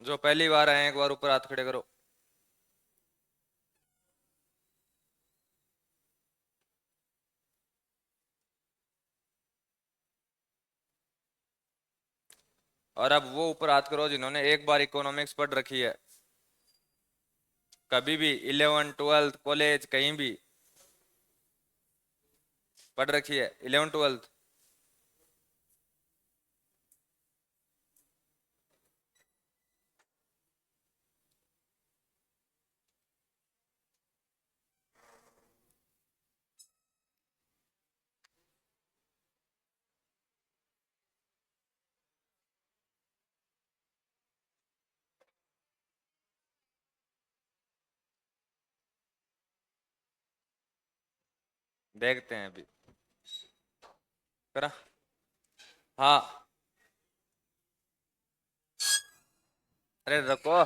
जो पहली बार आए एक बार ऊपर हाथ खड़े करो। और अब वो ऊपर हाथ करो जिन्होंने एक बार इकोनॉमिक्स पढ़ रखी है, कभी भी 11th 12th कॉलेज कहीं भी पढ़ रखी है 11th 12th। देखते हैं अभी। करा। हाँ। अरे रखो।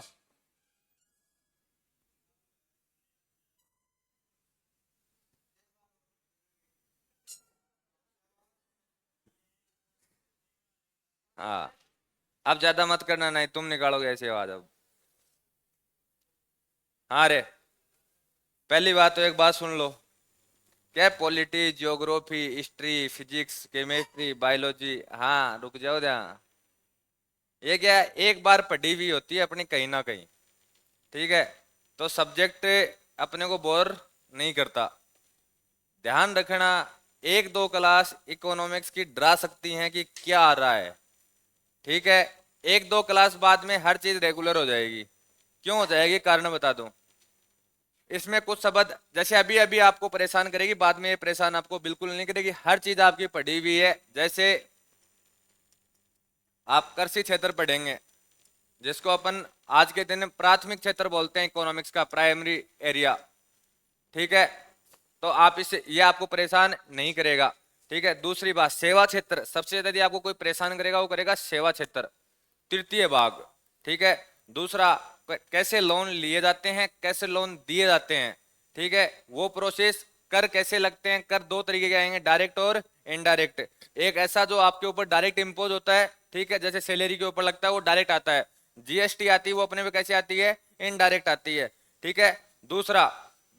हाँ। अब ज्यादा मत करना, नहीं तुम निकालोगे ऐसी आवाज अब। हाँ रे। पहली बात तो एक बात सुन लो। क्या polity, geography, history, physics, chemistry, biology. हाँ रुक जाओ जहाँ। ये क्या है, एक बार पढ़ी हुई होती है अपनी कहीं ना कहीं। ठीक है। तो सब्जेक्ट अपने को बोर नहीं करता। ध्यान रखना। एक दो क्लास इकोनॉमिक्स की डरा सकती हैं कि क्या आ रहा है। ठीक है। एक दो क्लास बाद में हर चीज रेगुलर हो जाएगी। क्यों हो जाएगी, कारण बता दूं। इसमें कुछ शब्द जैसे अभी अभी आपको परेशान करेगी, बाद में ये परेशान आपको बिल्कुल नहीं करेगी, हर चीज आपकी पढ़ी हुई है। जैसे आप कृषि क्षेत्र पढ़ेंगे, जिसको अपन आज के दिन प्राथमिक क्षेत्र बोलते हैं, इकोनॉमिक्स का प्राइमरी एरिया। ठीक है। तो आप इसे, ये आपको परेशान नहीं करेगा। ठीक है। दूसरी बात, सेवा क्षेत्र सबसे ज्यादा यदि आपको कोई परेशान करेगा वो करेगा सेवा क्षेत्र, तृतीय भाग। ठीक है। दूसरा, कैसे लोन लिए जाते हैं, कैसे लोन दिए जाते हैं। ठीक है। वो प्रोसेस, कर कैसे लगते हैं, कर दो तरीके के आएंगे, डायरेक्ट और इनडायरेक्ट। एक ऐसा जो आपके ऊपर डायरेक्ट इंपोज होता है, ठीक है, जैसे सैलरी के ऊपर लगता है, वो डायरेक्ट आता है। जीएसटी आती है, वो अपने पे कैसे आती है, इनडायरेक्ट आती है। ठीक है। दूसरा,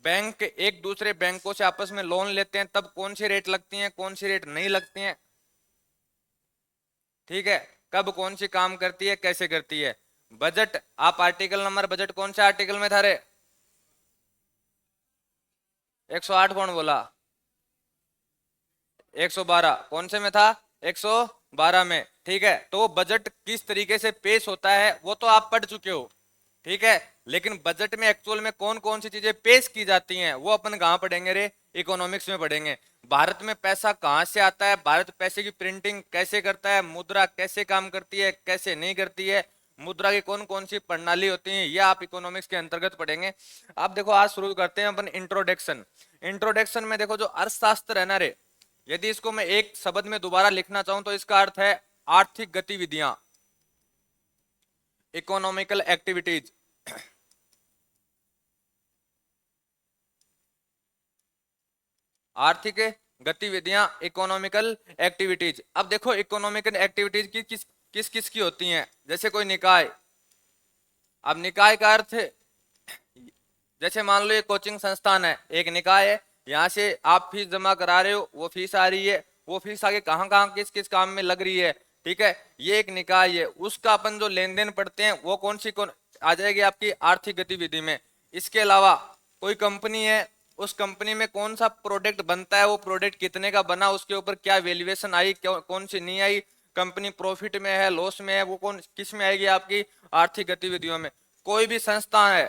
बैंक एक दूसरे बैंकों से आपस में लोन लेते हैं, तब कौन सी रेट लगती हैं, कौन सी रेट नहीं लगती हैं। ठीक है। कब कौन सी काम करती है, कैसे करती है। बजट, आप आर्टिकल नंबर, बजट कौन से आर्टिकल में था रे। 108 कौन बोला। 112 कौन से में था, 112 में। ठीक है। तो बजट किस तरीके से पेश होता है वो तो आप पढ़ चुके हो। ठीक है। लेकिन बजट में एक्चुअल में कौन कौन सी चीजें पेश की जाती हैं वो अपन कहाँ पढ़ेंगे रे, इकोनॉमिक्स में पढ़ेंगे। भारत में पैसा कहाँ से आता है, भारत पैसे की प्रिंटिंग कैसे करता है, मुद्रा कैसे काम करती है, कैसे नहीं करती है, मुद्रा की कौन कौन सी प्रणाली होती है, ये आप इकोनॉमिक्स के अंतर्गत पढ़ेंगे। आप देखो, आज शुरू करते हैं अपन इंट्रोडक्शन। इंट्रोडक्शन में देखो, जो अर्थशास्त्र है ना रे, यदि इसको मैं एक शब्द में दोबारा लिखना चाहूं तो इसका अर्थ है आर्थिक गतिविधियां, इकोनॉमिकल एक्टिविटीज। आर्थिक गतिविधियां, इकोनॉमिकल एक्टिविटीज। अब देखो, इकोनॉमिकल एक्टिविटीज की किस किस किस की होती हैं। जैसे कोई निकाय, अब निकाय का अर्थ, जैसे मान लो ये कोचिंग संस्थान है, एक निकाय है, यहाँ से आप फीस जमा करा रहे हो, वो फीस आ रही है, वो फीस आगे कहाँ कहाँ किस किस काम में लग रही है। ठीक है। ये एक निकाय है, उसका अपन जो लेन देन पढ़ते हैं वो कौन आ जाएगी आपकी आर्थिक गतिविधि में। इसके अलावा कोई कंपनी है, उस कंपनी में कौन सा प्रोडक्ट बनता है, वो प्रोडक्ट कितने का बना, उसके ऊपर क्या वैल्यूएशन आई, कौन सी नहीं आई, कंपनी प्रॉफिट में है, लॉस में है, वो कौन किस में आएगी आपकी आर्थिक गतिविधियों में। कोई भी संस्था है,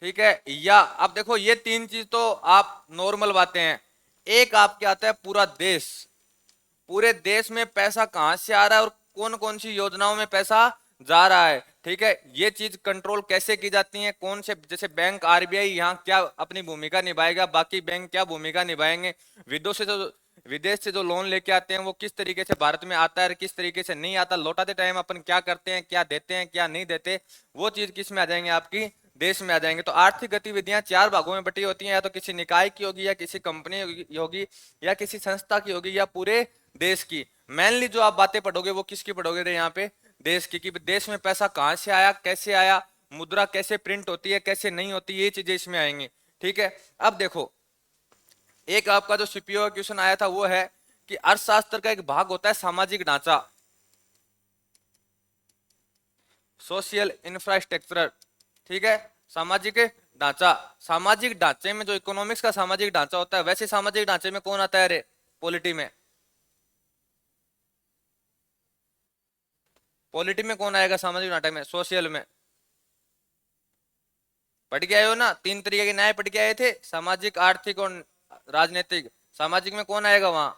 ठीक है, या अब देखो, ये तीन चीज तो आप नॉर्मल बातें हैं। एक आपके आता है पूरा देश। पूरे देश में पैसा कहां से आ रहा है और कौन कौन सी योजनाओं में पैसा जा रहा है। ठीक है। ये चीज कंट्रोल कैसे की जाती है, कौन से, जैसे बैंक, आरबीआई यहाँ क्या अपनी भूमिका निभाएगा, बाकी बैंक क्या भूमिका निभाएंगे, विदेश से जो लोन लेके आते हैं वो किस तरीके से भारत में आता है, किस तरीके से नहीं आता, लौटाते टाइम अपन क्या करते हैं, क्या देते हैं, क्या नहीं देते, वो चीज किस में आ जाएंगे आपकी देश में आ जाएंगे। तो आर्थिक गतिविधियां चार भागों में बटी होती हैं, या तो किसी निकाय की होगी, या किसी कंपनी होगी, या किसी संस्था की होगी, या पूरे देश की। मेनली जो आप बातें पढ़ोगे वो किसकी पढ़ोगे रे यहाँ पे, देश की, कि देश में पैसा कहाँ से आया, कैसे आया, मुद्रा कैसे प्रिंट होती है, कैसे नहीं होती, ये चीजें इसमें आएंगी। ठीक है, अब देखो एक आपका जो सीपीओ क्वेश्चन आया था वो है कि अर्थशास्त्र का एक भाग होता है सामाजिक ढांचा, सोशल इंफ्रास्ट्रक्चर। ठीक है, सामाजिक ढांचा, सामाजिक ढांचे में जो इकोनॉमिक्स का सामाजिक ढांचा होता है, वैसे सामाजिक ढांचे में कौन आता है रे पॉलिटी में? पॉलिटी में कौन आएगा सामाजिक ढांचे में? सोशल में। पढ़ के आए हो ना, 3 तरीके के न्याय पढ़ के आए थे, सामाजिक, आर्थिक और राजनीतिक। सामाजिक में कौन आएगा वहां?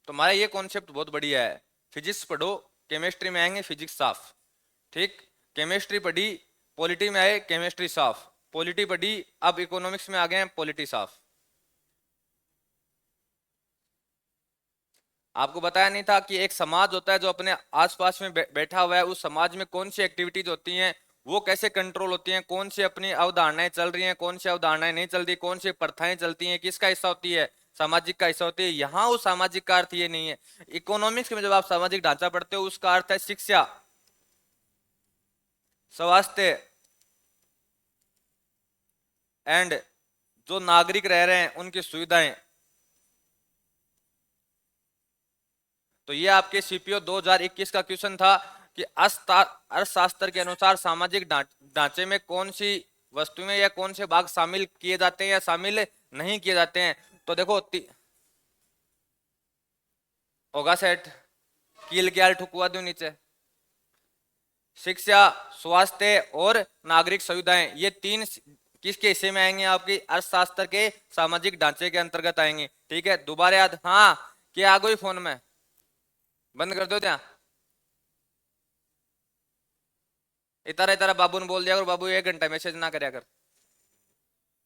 तुम्हारा ये कॉन्सेप्ट बहुत बढ़िया है, फिजिक्स पढ़ो, केमिस्ट्री में आएंगे फिजिक्स साफ। ठीक, केमिस्ट्री पढ़ी, पॉलिटी में आए केमिस्ट्री साफ, पॉलिटी पढ़ी, अब इकोनॉमिक्स में आ गए पॉलिटी साफ। आपको बताया नहीं था कि एक समाज होता है जो अपने आसपास में बैठा हुआ है, उस समाज में कौन सी एक्टिविटीज होती हैं, वो कैसे कंट्रोल होती हैं, कौन सी अपनी अवधारणाएं चल रही हैं, कौन सी अवधारणाएं नहीं चल रही, कौन सी प्रथाएं चलती हैं, किसका हिस्सा होती है, सामाजिक का हिस्सा होती है। यहाँ उस सामाजिक का अर्थ ये नहीं है। इकोनॉमिक्स में जब आप सामाजिक ढांचा पढ़ते हो उसका अर्थ है शिक्षा, स्वास्थ्य एंड जो नागरिक रह रहे हैं उनकी सुविधाएं। तो ये आपके सीपीओ 2021 का क्वेश्चन था कि अर्थशास्त्र के अनुसार सामाजिक ढांचे में कौन सी वस्तुएं या कौन से भाग शामिल किए जाते हैं या शामिल नहीं किए जाते हैं। तो देखो होगा सेट, कील क्या ठुकवा दो नीचे। शिक्षा, स्वास्थ्य और नागरिक सुविधाएं, ये 3 किसके हिस्से में आएंगे? आपकी अर्थशास्त्र के सामाजिक ढांचे के अंतर्गत आएंगे। ठीक है, दोबारा याद। हाँ, क्या आ गई फोन में, बंद कर दो क्या? इतारा इतारा बाबू ने बोल दिया कर, बाबू 1 घंटा मैसेज ना करया कर।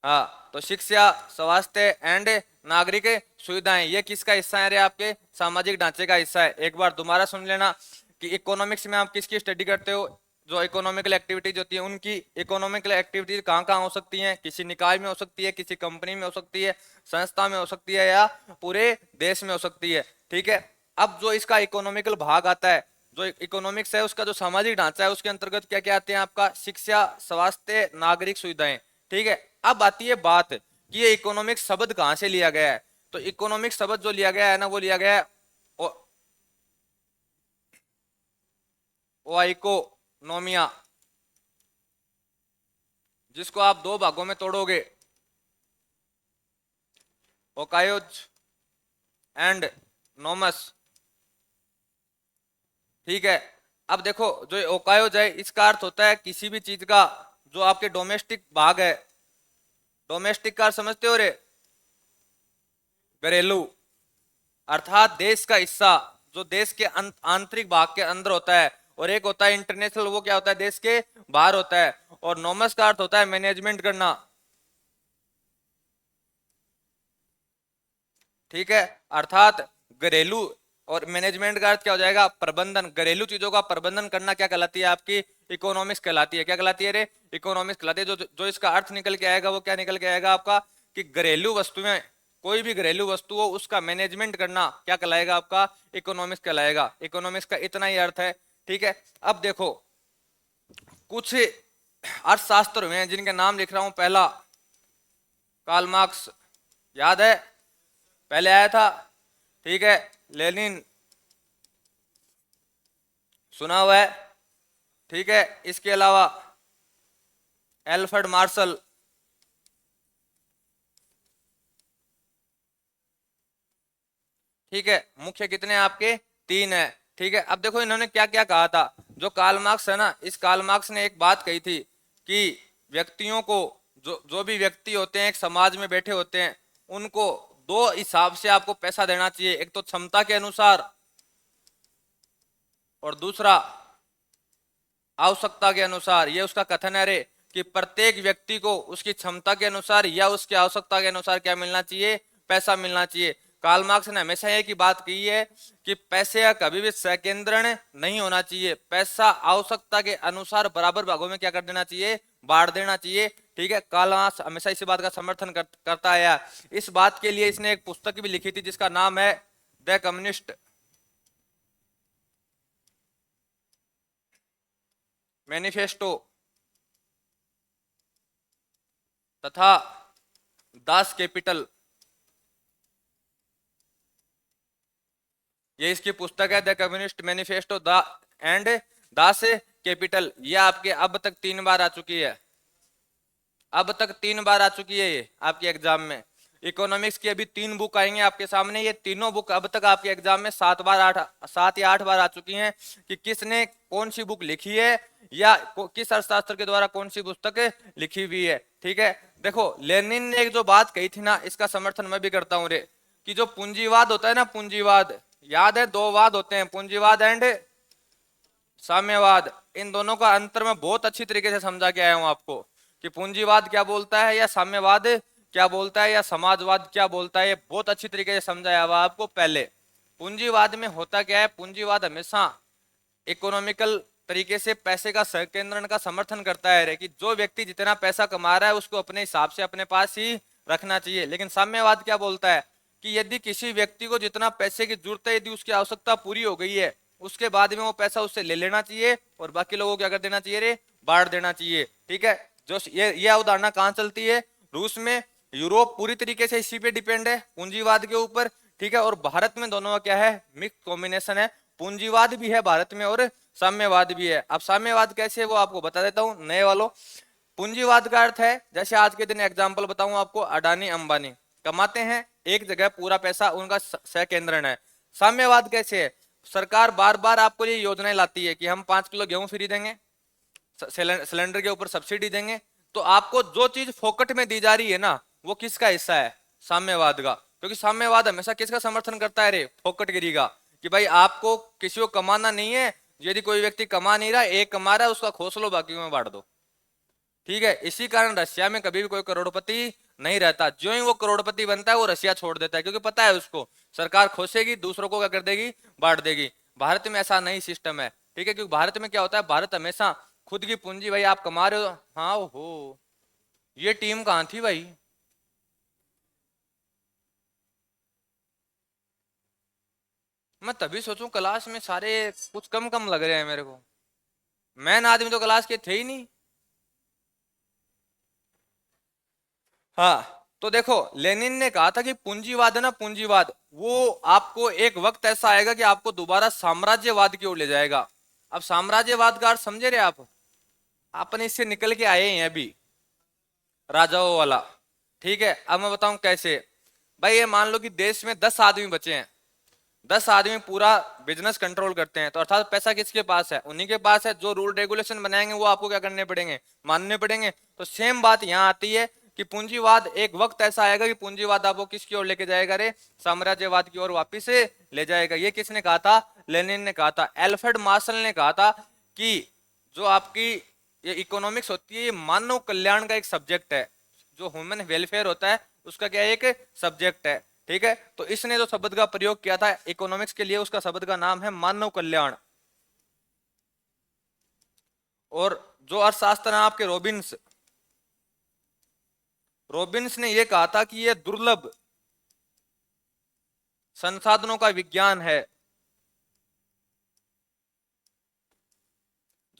हाँ, तो शिक्षा, स्वास्थ्य एंड नागरिक सुविधाएं, ये किसका हिस्सा है रे? आपके सामाजिक ढांचे का हिस्सा है। एक बार दोबारा सुन लेना कि इकोनॉमिक्स में आप किसकी स्टडी करते हो? जो इकोनॉमिकल एक्टिविटीज होती है उनकी। इकोनॉमिकल एक्टिविटीज कहाँ कहाँ हो सकती हैं? किसी निकाय में हो सकती है, किसी कंपनी में हो सकती है, संस्था में हो सकती है, या पूरे देश में हो सकती है। ठीक है, अब जो इसका इकोनॉमिकल भाग आता है, जो इकोनॉमिक्स है उसका जो सामाजिक ढांचा है उसके अंतर्गत क्या क्या आते हैं? आपका शिक्षा, स्वास्थ्य, नागरिक सुविधाएं। ठीक है, अब आती है बात कि ये इकोनॉमिक्स शब्द कहां से लिया गया है। तो इकोनॉमिक्स शब्द जो लिया गया है ना, वो लिया गया है ओइकोनोमिया, जिसको आप 2 भागों में तोड़ोगे, ओकायोज एंड नोमस। ठीक है, अब देखो जो ओकायोज है इसका अर्थ होता है किसी भी चीज का जो आपके डोमेस्टिक भाग है। डोमेस्टिक का समझते हो रे? घरेलू, अर्थात देश का हिस्सा जो देश के आंतरिक भाग के अंदर होता है। और एक होता है इंटरनेशनल, वो क्या होता है? देश के बाहर होता है। और नॉमस का अर्थ होता है मैनेजमेंट करना। ठीक है, अर्थात घरेलू, और मैनेजमेंट का अर्थ क्या हो जाएगा? प्रबंधन। घरेलू चीजों का प्रबंधन करना क्या कहलाती है? आपकी इकोनॉमिक्स कहलाती है। क्या कहलाती है रे? इकोनॉमिक्स कहलाती है। जो इसका अर्थ निकल के आएगा वो क्या निकल के आएगा आपका? कि घरेलू वस्तुएं, कोई भी घरेलू वस्तु हो उसका मैनेजमेंट करना क्या कहलाएगा? आपका इकोनॉमिक्स कहलाएगा। इकोनॉमिक्स का इतना ही अर्थ है। ठीक है, अब देखो कुछ अर्थशास्त्र हुए हैं जिनके नाम लिख रहा हूं। पहला कार्ल मार्क्स, याद है? पहले आया था। ठीक है, लेनिन, सुना हुआ है। ठीक है, इसके अलावा एल्फ्रेड मार्शल। ठीक है, मुख्य कितने आपके? 3 है। ठीक है, अब देखो इन्होंने क्या क्या कहा था। जो कार्ल मार्क्स है ना, इस कार्ल मार्क्स ने एक बात कही थी कि व्यक्तियों को, जो भी व्यक्ति होते हैं एक समाज में बैठे होते हैं, उनको 2 हिसाब से आपको पैसा देना चाहिए। एक तो क्षमता के अनुसार और दूसरा आवश्यकता के अनुसार। ये उसका कथन है रे कि प्रत्येक व्यक्ति को उसकी क्षमता के अनुसार या उसकी आवश्यकता के अनुसार क्या मिलना चाहिए? पैसा मिलना चाहिए। कार्ल मार्क्स ने हमेशा एक ही बात कही है कि पैसे का कभी भी संकेंद्रण नहीं होना चाहिए। पैसा आवश्यकता के अनुसार बराबर भागों में क्या कर देना चाहिए? बांट देना चाहिए। ठीक है, कार्ल मार्क्स हमेशा इसी बात का समर्थन करता आया। इस बात के लिए इसने एक पुस्तक भी लिखी थी जिसका नाम है द कम्युनिस्ट मैनिफेस्टो तथा दास कैपिटल, ये इसकी पुस्तक है, the communist manifesto the end Das Kapital. ये आपके अब तक 3 बार आ चुकी है, अब तक 3 बार आ चुकी है ये आपके एग्जाम में। इकोनॉमिक्स की अभी 3 बुक आएंगे आपके सामने, ये तीनों बुक अब तक आपके एग्जाम में 7 या 8 बार आ चुकी हैं कि किसने कौन सी बुक लिखी है या किस अर्थशास्त्र के द्वारा कौन सी पुस्तक लिखी हुई है। ठीक है, देखो लेनिन ने एक जो बात कही थी ना, इसका समर्थन मैं भी करता हूं रे, कि जो पूंजीवाद होता है ना, पूंजीवाद, याद है 2 वाद होते हैं, पूंजीवाद एंड साम्यवाद। इन दोनों का अंतर मैं बहुत अच्छी तरीके से समझा के आया हूं आपको, कि पूंजीवाद क्या बोलता है या साम्यवाद क्या बोलता है या समाजवाद क्या बोलता है, ये बहुत अच्छी तरीके से समझाया हुआ आपको पहले। पूंजीवाद में होता क्या है, पूंजीवाद हमेशा इकोनॉमिकल तरीके से पैसे का संकेंद्रण का समर्थन करता है कि जो व्यक्ति जितना पैसा कमा रहा है उसको अपने हिसाब से अपने पास ही रखना चाहिए। लेकिन साम्यवाद क्या बोलता है कि यदि किसी व्यक्ति को जितना पैसे की जरूरत है, यदि उसकी आवश्यकता पूरी हो गई है, उसके बाद में वो पैसा उससे ले लेना चाहिए और बाकी लोगों को क्या कर देना चाहिए रे, बांट देना चाहिए। ठीक है, जो ये अवधारणा कहाँ चलती है, रूस में, यूरोप पूरी तरीके से इसी पे डिपेंड है, पूंजीवाद के ऊपर। ठीक है, और भारत में दोनों का क्या है, मिक्स कॉम्बिनेशन है, पूंजीवाद भी है भारत में और साम्यवाद भी है। अब साम्यवाद कैसे है वो आपको बता देता हूं, नए वालों। पूंजीवाद का अर्थ है, जैसे आज के दिन एग्जांपल बताऊं आपको, अडानी अंबानी कमाते हैं एक जगह, पूरा पैसा उनका सहकेंद्रण है। साम्यवाद कैसे है, सरकार बार बार आपको ये योजनाएं लाती है कि हम 5 किलो गेहूं फ्री देंगे, सिलेंडर के ऊपर सब्सिडी देंगे, तो आपको जो चीज फोकट में दी जा रही है ना, वो किसका हिस्सा है, साम्यवाद का। क्योंकि साम्यवाद हमेशा किसका समर्थन करता है रे, फोकटगिरी का, कि भाई आपको किसी को कमाना नहीं है, यदि कोई व्यक्ति कमा नहीं रहा, एक कमा रहा है, उसका खोस लो, बाकी में बांट दो। ठीक है, इसी कारण रशिया में कभी भी कोई करोड़पति नहीं रहता, जो ही वो करोड़पति बनता है वो रशिया छोड़ देता है, क्योंकि पता है उसको सरकार खोसेगी, दूसरों को क्या कर देगी, बांट देगी। भारत में ऐसा नहीं सिस्टम है। ठीक है, क्योंकि भारत में क्या होता है, भारत हमेशा खुद की पूंजी, भाई आप कमा रहे हो, हाँ हो, ये टीम कहाँ थी भाई, मैं तभी सोचूं क्लास में सारे कुछ कम कम लग रहे हैं मेरे को, मैन आदमी तो क्लास के थे ही नहीं। हाँ, तो देखो लेनिन ने कहा था कि पूंजीवाद है ना, पूंजीवाद वो आपको एक वक्त ऐसा आएगा कि आपको दोबारा साम्राज्यवाद की ओर ले जाएगा। अब साम्राज्यवाद का अर्थ समझे रहे आप, अपने इससे निकल के आए हैं अभी, राजाओं वाला। ठीक है, अब मैं बताऊं कैसे। भाई ये मान लो कि देश में 10 आदमी बचे हैं, 10 आदमी पूरा बिजनेस कंट्रोल करते हैं, तो अर्थात पैसा किसके पास है, उन्हीं के पास है। जो रूल रेगुलेशन बनाएंगे वो आपको क्या करने पड़ेंगे, मानने पड़ेंगे। तो सेम बात यहाँ आती है कि पूंजीवाद एक वक्त ऐसा आएगा कि पूंजीवाद आपको किसकी ओर लेके जाएगा रे, साम्राज्यवाद की ओर वापिस ले जाएगा। ये किसने कहा था, लेनिन ने कहा था। एल्फ्रेड मार्शल ने कहा था कि जो आपकी ये इकोनॉमिक्स होती है, ये मानव कल्याण का एक सब्जेक्ट है, जो ह्यूमन वेलफेयर होता है उसका क्या एक सब्जेक्ट है। ठीक है, तो इसने जो शब्द का प्रयोग किया था इकोनॉमिक्स के लिए, उसका शब्द का नाम है मानव कल्याण। और जो अर्थशास्त्र है आपके रॉबिन्स, रॉबिन्स ने यह कहा था कि यह दुर्लभ संसाधनों का विज्ञान है।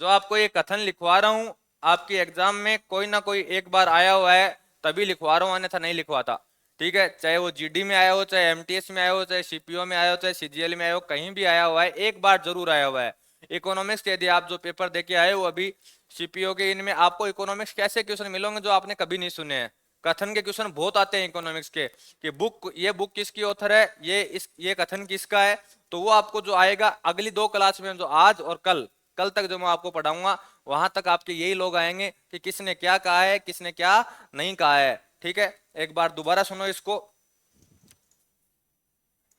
जो आपको ये कथन लिखवा रहा हूं, आपके एग्जाम में कोई ना कोई एक बार आया हुआ है, तभी लिखवा रहा हूं, अन्यथा नहीं लिखवाता। ठीक है, चाहे वो जीडी में आया हो, चाहे एमटीएस में आया हो, चाहे सीपीओ में आया हो, चाहे सीजीएल में आया हो, कहीं भी आया हुआ है, एक बार जरूर आया हुआ है। इकोनॉमिक्स के यदि आप जो पेपर देके आए हो अभी सीपीओ के, इनमें आपको इकोनॉमिक्स कैसे क्वेश्चन मिलेंगे जो आपने कभी नहीं सुने हैं। कथन के क्वेश्चन बहुत आते हैं इकोनॉमिक्स के, कि ये बुक किसकी ऑथर है, ये कथन किसका है। तो वो आपको जो आएगा अगली 2 क्लास में, जो आज और कल तक जो मैं आपको पढ़ाऊंगा, वहां तक आपके यही लोग आएंगे कि किसने क्या कहा है, किसने क्या नहीं कहा है। ठीक है, एक बार दोबारा सुनो इसको।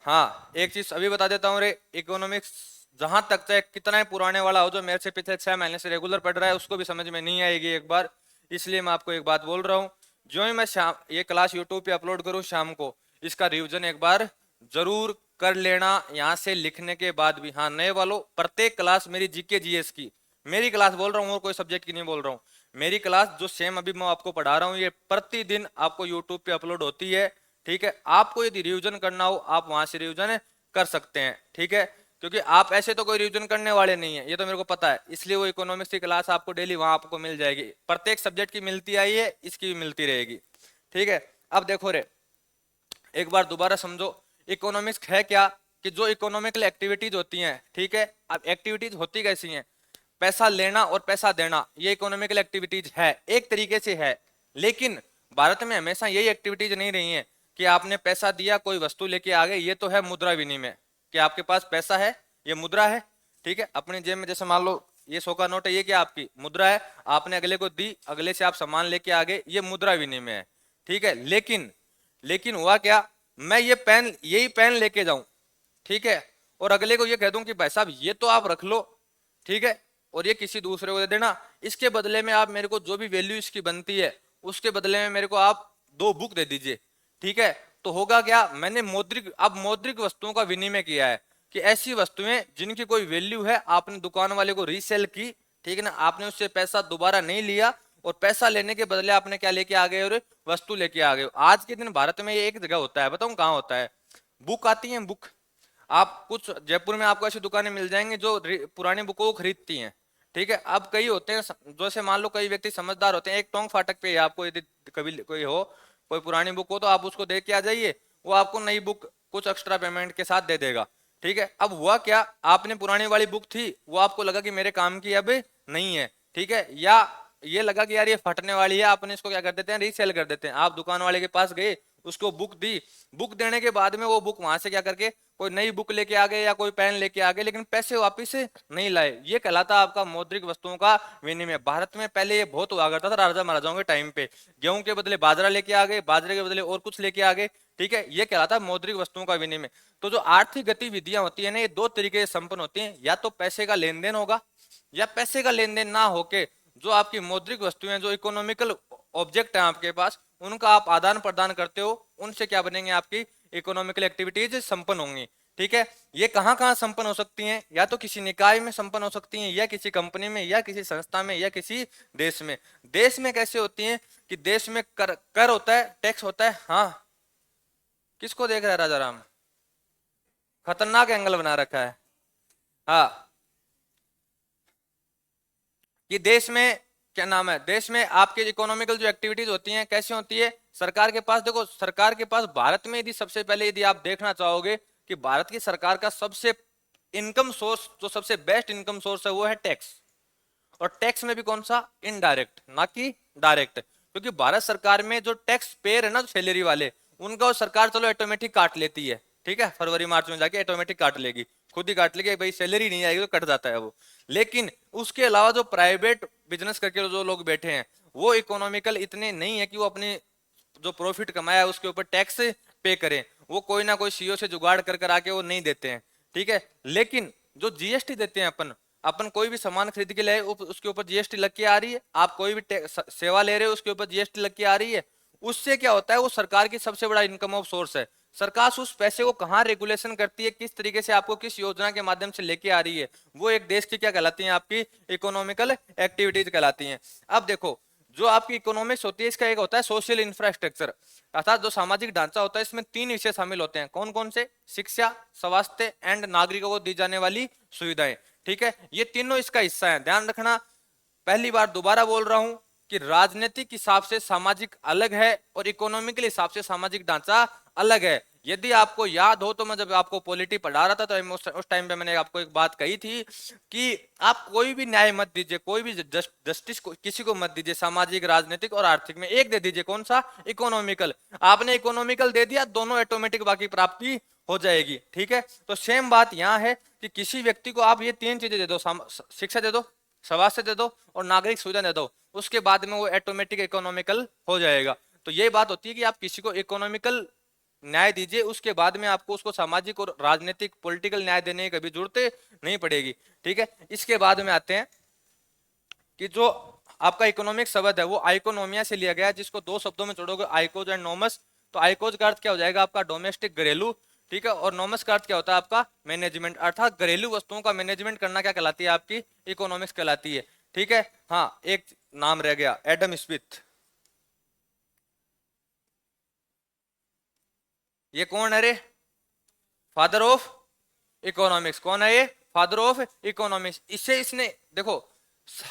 हाँ, एक चीज अभी बता देता हूँ रे, इकोनॉमिक्स जहां तक चाहे कितना ही पुराने वाला हो, जो मेरे से पिछले 6 महीने से रेगुलर पढ़ रहा है, उसको भी समझ में नहीं आएगी एक बार। इसलिए मैं आपको एक बात बोल रहा हूँ, जो ही मैं शाम ये क्लास यूट्यूब पे अपलोड करूँ शाम को, इसका रिविजन एक बार जरूर कर लेना, यहाँ से लिखने के बाद भी। हाँ, नए वालों, प्रत्येक क्लास मेरी जीके जीएस की, मेरी क्लास बोल रहा हूँ और कोई सब्जेक्ट की नहीं बोल रहा हूँ, मेरी क्लास जो सेम अभी मैं आपको पढ़ा रहा हूँ, ये प्रतिदिन आपको यूट्यूब पे अपलोड होती है। ठीक है, आपको यदि रिवीजन करना हो आप वहां से रिवीजन कर सकते हैं, ठीक है। क्योंकि आप ऐसे तो कोई रिवीजन करने वाले नहीं है, ये तो मेरे को पता है, इसलिए वो इकोनॉमिक्स की क्लास आपको डेली वहां आपको मिल जाएगी, प्रत्येक सब्जेक्ट की मिलती आई है, इसकी भी मिलती रहेगी, ठीक है। अब देखो रे, एक बार दोबारा समझो, इकोनॉमिक्स है क्या, कि जो इकोनॉमिकल एक्टिविटीज होती हैं, ठीक है। अब एक्टिविटीज होती कैसी हैं, पैसा लेना और पैसा देना, ये इकोनॉमिकल एक्टिविटीज है, एक तरीके से है। लेकिन भारत में हमेशा यही एक्टिविटीज नहीं रही है कि आपने पैसा दिया कोई वस्तु लेके आ गए, ये तो है मुद्रा विनिमय, कि आपके पास पैसा है, ये मुद्रा है, ठीक है। अपनी जेब में जैसे मान लो ये 100 का नोट है, ये क्या आपकी मुद्रा है, आपने अगले को दी, अगले से आप सामान लेके आ गए, ये मुद्रा विनिमय है, ठीक है। लेकिन हुआ क्या, मैं ये पेन, यही पेन लेके जाऊं, ठीक है, और अगले को ये कह दूं कि भाई साहब ये तो आप रख लो, ठीक है, और ये किसी दूसरे को दे देना, इसके बदले में आप मेरे को जो भी वैल्यू इसकी बनती है उसके बदले में मेरे को आप 2 बुक दे दीजिए, ठीक है। तो होगा क्या, मैंने मौद्रिक वस्तुओं का विनिमय किया है, कि ऐसी वस्तुएं जिनकी कोई वैल्यू है, आपने दुकान वाले को रीसेल की, ठीक है ना, आपने उससे पैसा दोबारा नहीं लिया, और पैसा लेने के बदले आपने क्या लेके आ गए, और वस्तु लेके आ गए। आज के दिन भारत में ये एक जगह होता है, बताऊं कहाँ होता है, बुक आती है, बुक, आप कुछ जयपुर में आपको ऐसी दुकानें मिल जाएंगी जो पुरानी बुकों को खरीदती हैं, ठीक है। अब कई होते हैं, जैसे मान लो कई व्यक्ति समझदार होते हैं, एक टोंक फाटक पे आपको यदि कभी कोई हो, कोई पुरानी बुक हो, तो आप उसको देख के आ जाइए, वो आपको नई बुक कुछ एक्स्ट्रा पेमेंट के साथ दे देगा, ठीक है। अब हुआ क्या, आपने पुरानी वाली बुक थी, वो आपको लगा कि मेरे काम की अब नहीं है, ठीक है, या ये लगा कि यार ये फटने वाली है, आपने इसको क्या कर देते हैं, रीसेल कर देते हैं। आप दुकान वाले के पास गए, उसको बुक दी, बुक देने के बाद में वो बुक वहां से क्या करके कोई नई बुक लेके आ गए या कोई पेन लेके आ गए, लेकिन पैसे वापिस नहीं लाए, ये कहलाता आपका मौद्रिक वस्तुओं का विनिमय। भारत में पहले ये बहुत हुआ करता था, राजा महाराजाओं के टाइम पे, गेहूं के बदले बाजरा लेके आ गए, बाजरे के बदले और कुछ लेके आ गए, ठीक है, ये कहलाता मौद्रिक वस्तुओं का विनिमय। तो जो आर्थिक गतिविधियां होती है ना, ये 2 तरीके से संपन्न होती है, या तो पैसे का लेन देन होगा, या पैसे का लेन देन ना होके जो आपकी मौद्रिक वस्तुएं, जो इकोनॉमिकल ऑब्जेक्ट है आपके पास, उनका आप आदान प्रदान करते हो, उनसे क्या बनेंगे, आपकी इकोनॉमिकल एक्टिविटीज संपन्न होंगी, ठीक है। ये कहां कहां संपन्न हो सकती हैं, या तो किसी निकाय में संपन्न हो सकती हैं, या किसी कंपनी में, या किसी संस्था में, या किसी देश में। देश में कैसे होती हैं, कि देश में कर होता है, टैक्स होता है। हाँ, किसको देख रहा है राजा राम, खतरनाक एंगल बना रखा है। हाँ, कि देश में क्या नाम है, देश में आपके इकोनॉमिकल जो एक्टिविटीज होती हैं कैसे होती है, सरकार के पास, देखो सरकार के पास भारत में यदि सबसे पहले यदि आप देखना चाहोगे कि भारत की सरकार का सबसे इनकम सोर्स, जो सबसे बेस्ट इनकम सोर्स है, वो है टैक्स। और टैक्स में भी कौन सा, इनडायरेक्ट, ना कि डायरेक्ट, क्योंकि भारत सरकार में जो टैक्स पेयर है ना, सैलरी वाले, उनका सरकार चलो ऑटोमेटिक काट लेती है, ठीक है, फरवरी मार्च में जाके ऑटोमेटिक काट लेगी, खुद ही काट लेगी, भाई सैलरी नहीं आएगी तो कट जाता है वो। लेकिन उसके अलावा जो प्राइवेट बिजनेस करके जो लोग बैठे हैं, वो इकोनॉमिकल इतने नहीं है कि वो अपने जो प्रॉफिट कमाया है उसके ऊपर टैक्स पे करें, वो कोई ना कोई सीओ से जुगाड़ कर आके वो नहीं देते हैं, ठीक है। लेकिन जो जीएसटी देते हैं, अपन अपन कोई भी सामान खरीद के ले, उसके ऊपर जीएसटी लग के आ रही है, आप कोई भी सेवा ले रहे हो उसके ऊपर जीएसटी लग के आ रही है, उससे क्या होता है, वो सरकार की सबसे बड़ा इनकम ऑफ सोर्स है। सरकार उस पैसे को कहाँ रेगुलेशन करती है, किस तरीके से आपको किस योजना के माध्यम से लेके आ रही है, वो एक देश की क्या कहलाती है, आपकी इकोनॉमिकल एक्टिविटीज कहलाती हैं। अब देखो, जो आपकी इकोनॉमिक्स होती है, इसका एक होता है सोशल इंफ्रास्ट्रक्चर, अर्थात जो सामाजिक ढांचा होता है, इसमें 3 विषय शामिल होते हैं, कौन कौन से, शिक्षा, स्वास्थ्य एंड नागरिकों को दी जाने वाली सुविधाएं, ठीक है, ये तीनों इसका हिस्सा है, ध्यान रखना। पहली बार दोबारा बोल रहा हूं कि राजनीतिक हिसाब से सामाजिक अलग है और इकोनॉमिकल हिसाब से सामाजिक ढांचा अलग है। यदि आपको याद हो तो मैं जब आपको पॉलिटी पढ़ा रहा था तो उस टाइम पे मैंने आपको एक बात कही थी कि आप कोई भी न्याय मत दीजिए, कोई भी जस्टिस किसी को मत दीजिए, सामाजिक, राजनीतिक और आर्थिक में एक दे दीजिए, कौन सा, इकोनॉमिकल। आपने इकोनॉमिकल दे दिया, दोनों ऑटोमेटिक बाकी प्राप्ति हो जाएगी, ठीक है। तो सेम बात यहाँ है कि किसी व्यक्ति को आप ये 3 चीजें दे दो, शिक्षा दे दो, स्वास्थ्य दे दो और नागरिक सुविधा दे दो, उसके बाद में वो ऑटोमेटिक इकोनॉमिकल हो जाएगा। तो ये बात होती है कि आप किसी को इकोनॉमिकल न्याय दीजिए, उसके बाद में आपको उसको सामाजिक और राजनीतिक पॉलिटिकल न्याय देने की कभी जरूरत नहीं पड़ेगी, ठीक है। इसके बाद में आते हैं कि जो आपका इकोनॉमिक शब्द है वो आइकोनोमिया से लिया गया है, जिसको 2 शब्दों में जोड़ोगे, आइकोज एंड नोमस। तो आइकोज का अर्थ क्या हो जाएगा, आपका डोमेस्टिक, घरेलू, ठीक है, और नोमस का अर्थ क्या होता है, आपका मैनेजमेंट, अर्थात घरेलू वस्तुओं का मैनेजमेंट करना क्या कहलाती है, आपकी इकोनॉमिक्स कहलाती है, ठीक है। हाँ, एक नाम रह गया, एडम स्मिथ, ये कौन है रे, फादर ऑफ इकोनॉमिक्स। कौन है ये? Father of economics. इसे इसने देखो